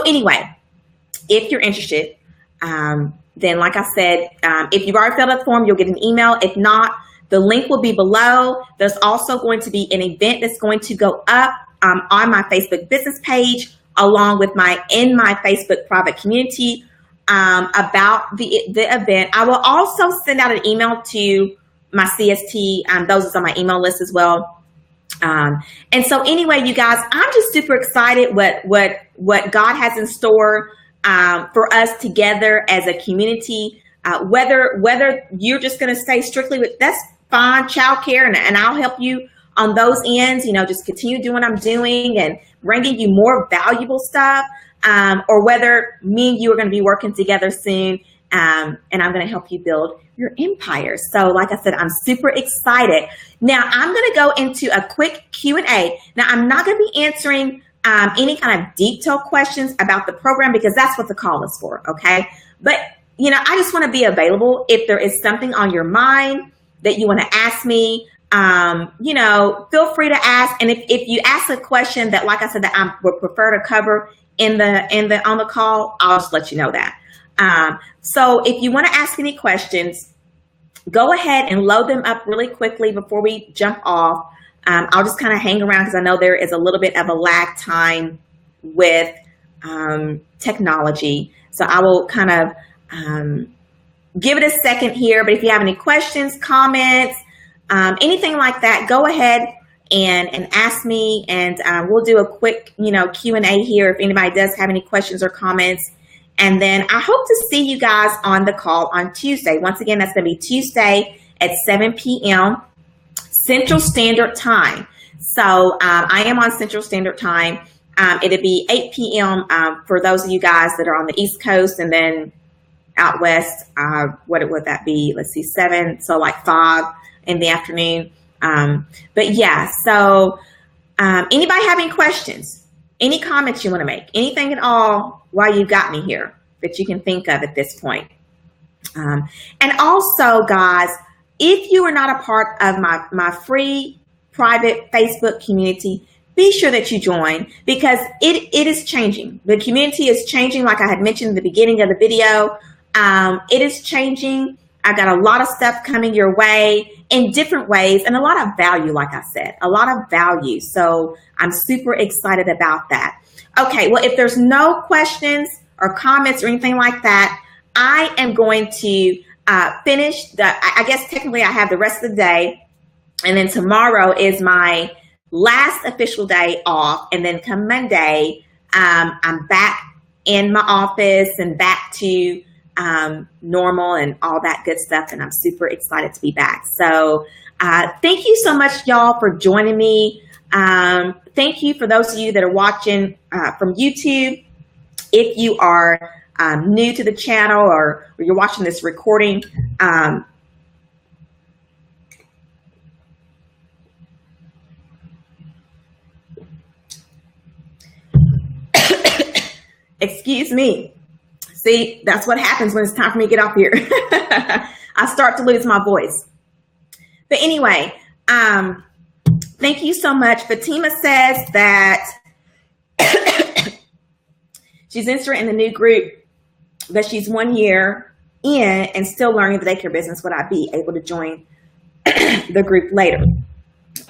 anyway, if you're interested, then, like I said, if you've already filled out the form, you'll get an email. If not, the link will be below. There's also going to be an event that's going to go up on my Facebook business page, along with my Facebook private community, about the event. I will also send out an email to my CST. Those is on my email list as well. And so anyway, you guys, I'm just super excited what God has in store for us together as a community. Whether you're just going to stay strictly with, that's fine, childcare, and I'll help you on those ends. Just continue doing what I'm doing and bringing you more valuable stuff. Or whether me and you are going to be working together soon, and I'm going to help you build your empire. So, like I said, I'm super excited. Now, I'm going to go into a quick Q&A. Now, I'm not going to be answering any kind of detailed questions about the program, because that's what the call is for, okay? But, I just want to be available if there is something on your mind that you want to ask me. Feel free to ask. And if you ask a question that, like I said, that I would prefer to cover on the call, I'll just let you know that. So if you want to ask any questions, go ahead and load them up really quickly before we jump off. I'll just kind of hang around because I know there is a little bit of a lag time with technology. So I will kind of give it a second here. But if you have any questions, comments, anything like that, go ahead and ask me, and we'll do a quick, Q&A here if anybody does have any questions or comments. And then I hope to see you guys on the call on Tuesday. Once again, that's going to be Tuesday at 7 p.m. Central Standard Time. So I am on Central Standard Time. It'll be 8 p.m. For those of you guys that are on the East Coast, and then out west, what would that be? Let's see, 7, so like 5 in the afternoon. But yeah, so anybody have any questions, any comments you want to make, anything at all while you've got me here that you can think of at this point? And also, guys, if you are not a part of my free private Facebook community, be sure that you join, because it is changing. The community is changing, like I had mentioned in the beginning of the video. It is changing. I've got a lot of stuff coming your way in different ways and a lot of value, like I said, a lot of value. So I'm super excited about that. Okay, well, if there's no questions or comments or anything like that, I am going to finish I guess technically I have the rest of the day, and then tomorrow is my last official day off, and then come Monday, I'm back in my office and back to normal and all that good stuff, and I'm super excited to be back. So thank you so much, y'all, for joining me. Thank you for those of you that are watching from YouTube. If you are new to the channel or you're watching this recording, excuse me. See, that's what happens when it's time for me to get off here. I start to lose my voice. But anyway, thank you so much. Fatima says that she's interested in the new group, but she's 1 year in and still learning the daycare business. Would I be able to join the group later?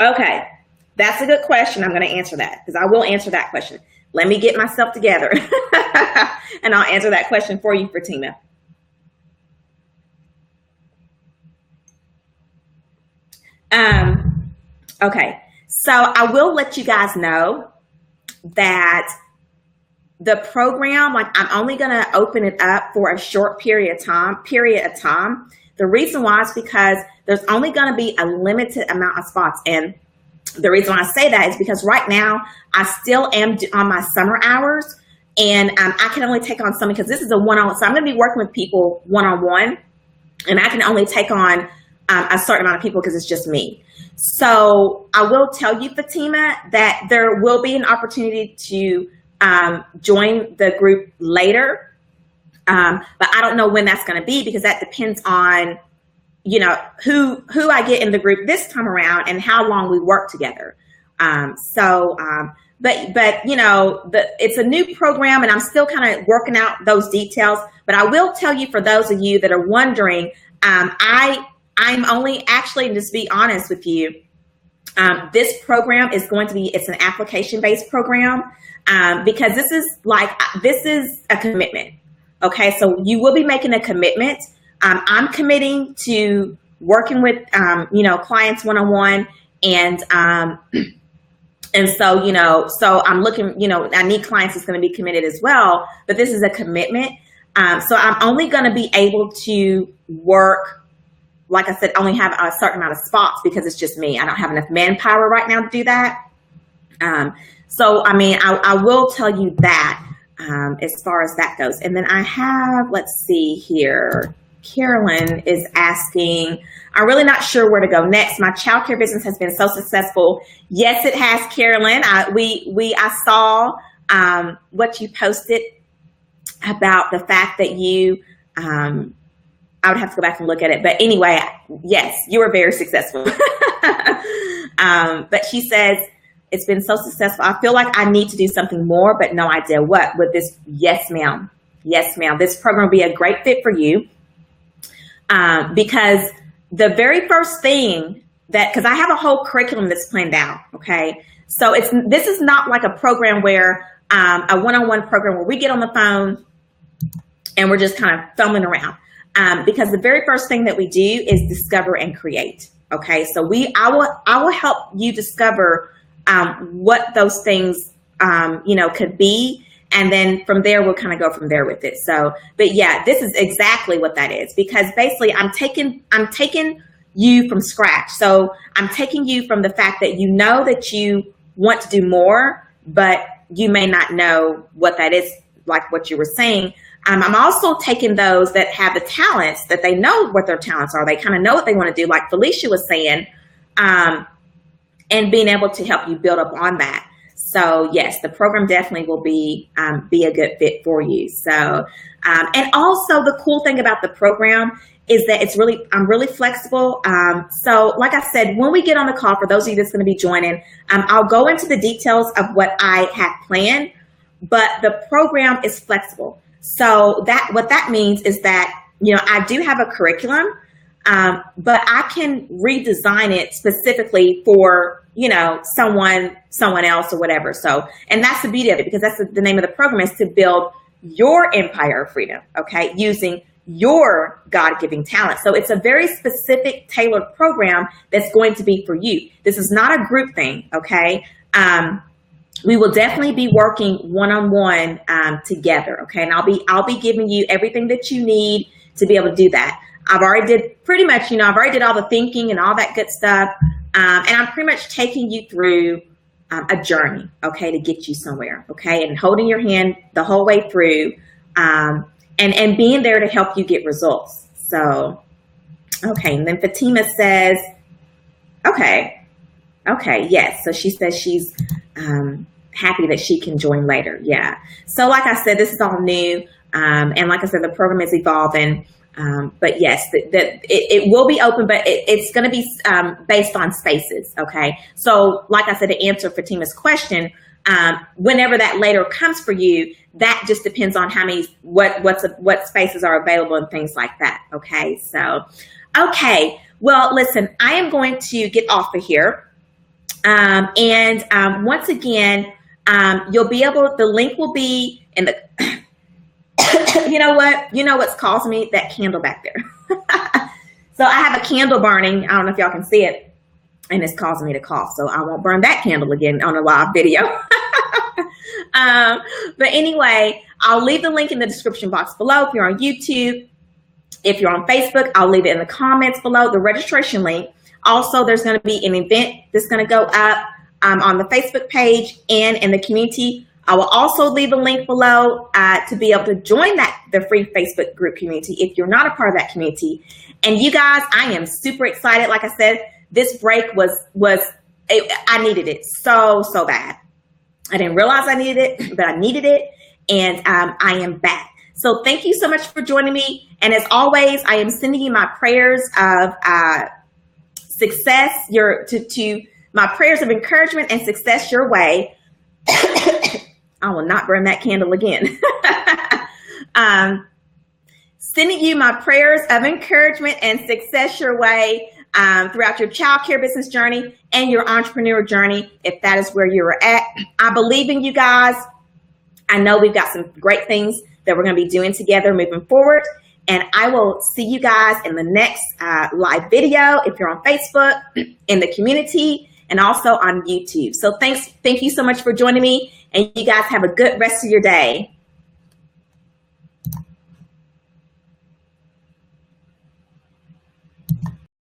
Okay, that's a good question. I'm going to answer that because I will answer that question. Let me get myself together and I'll answer that question for you, Fatima. Okay, so I will let you guys know that the program, like, I'm only going to open it up for a short period of time. The reason why is because there's only going to be a limited amount of spots. And the reason why I say that is because right now I still am on my summer hours, and I can only take on some because this is a one-on-one. So I'm going to be working with people one-on-one, and I can only take on a certain amount of people because it's just me. So I will tell you, Fatima, that there will be an opportunity to join the group later, but I don't know when that's going to be because that depends on, you know, who I get in the group this time around and how long we work together. But you know, it's a new program and I'm still kind of working out those details. But I will tell you, for those of you that are wondering, I'm only actually, just be honest with you, this program is going to be, it's an application-based program, because this is a commitment. Okay, so you will be making a commitment. I'm committing to working with, you know, clients one-on-one, and so, you know, so I'm looking, you know, I need clients that's going to be committed as well, but this is a commitment. So I'm only going to be able to work, like I said, only have a certain amount of spots because it's just me. I don't have enough manpower right now to do that. So, I mean, I will tell you that as far as that goes. And then I have, let's see here. Carolyn is asking, I'm really not sure where to go next. My childcare business has been so successful. Yes, it has, Carolyn. I saw what you posted about the fact that you, I would have to go back and look at it. But anyway, yes, you were very successful. But she says, it's been so successful. I feel like I need to do something more, but no idea what with this. Yes, ma'am. Yes, ma'am. This program will be a great fit for you. Because the very first thing because I have a whole curriculum that's planned out. Okay. So this is not like a program where, a one-on-one program where we get on the phone and we're just kind of fumbling around. Because the very first thing that we do is discover and create. Okay. So I will help you discover, what those things, you know, could be. And then from there, we'll kind of go from there with it. So, but yeah, this is exactly what that is, because basically I'm taking you from scratch. So I'm taking you from the fact that you know that you want to do more, but you may not know what that is, like what you were saying. I'm also taking those that have the talents, that they know what their talents are. They kind of know what they want to do, like Felicia was saying, and being able to help you build up on that. So yes, the program definitely will be a good fit for you. So, and also the cool thing about the program is that I'm really flexible. So like I said, when we get on the call, for those of you that's going to be joining, I'll go into the details of what I have planned, but the program is flexible. So what that means is that, you know, I do have a curriculum, but I can redesign it specifically for, you know, someone else or whatever. So, and that's the beauty of it, because that's the name of the program, is to build your empire of freedom, okay, using your God-given talent. So it's a very specific, tailored program that's going to be for you. This is not a group thing, okay? We will definitely be working one-on-one together, okay? And I'll be giving you everything that you need to be able to do that. I've already did pretty much, you know, I've already did all the thinking and all that good stuff, and I'm pretty much taking you through a journey, okay, to get you somewhere, okay, and holding your hand the whole way through, and being there to help you get results. So, okay, and then Fatima says, okay, yes. So she says she's happy that she can join later. Yeah. So like I said, this is all new, and like I said, the program is evolving. But yes, it will be open, but it's going to be based on spaces. Okay. So like I said, to answer Fatima's question, whenever that later comes for you, that just depends on how many, what spaces are available and things like that. Okay. So, okay. Well, listen, I am going to get off of here. And once again, you'll be able, the link will be in the, you know what's causing me? That candle back there. So I have a candle burning. I don't know if y'all can see it, and it's causing me to cough. So I won't burn that candle again on a live video. But anyway, I'll leave the link in the description box below. If you're on YouTube, if you're on Facebook, I'll leave it in the comments below, the registration link. Also, there's going to be an event that's going to go up on the Facebook page and in the community. I will also leave a link below to be able to join the free Facebook group community if you're not a part of that community. And you guys, I am super excited. Like I said, this break I needed it so bad. I didn't realize I needed it, but I needed it, and I am back. So thank you so much for joining me. And as always, I am sending you my prayers of success, to my prayers of encouragement and success your way. I will not burn that candle again. Sending you my prayers of encouragement and success your way throughout your childcare business journey and your entrepreneur journey, if that is where you're at. I believe in you guys. I know we've got some great things that we're going to be doing together moving forward. And I will see you guys in the next live video if you're on Facebook, in the community, and also on YouTube. So thank you so much for joining me, and you guys have a good rest of your day.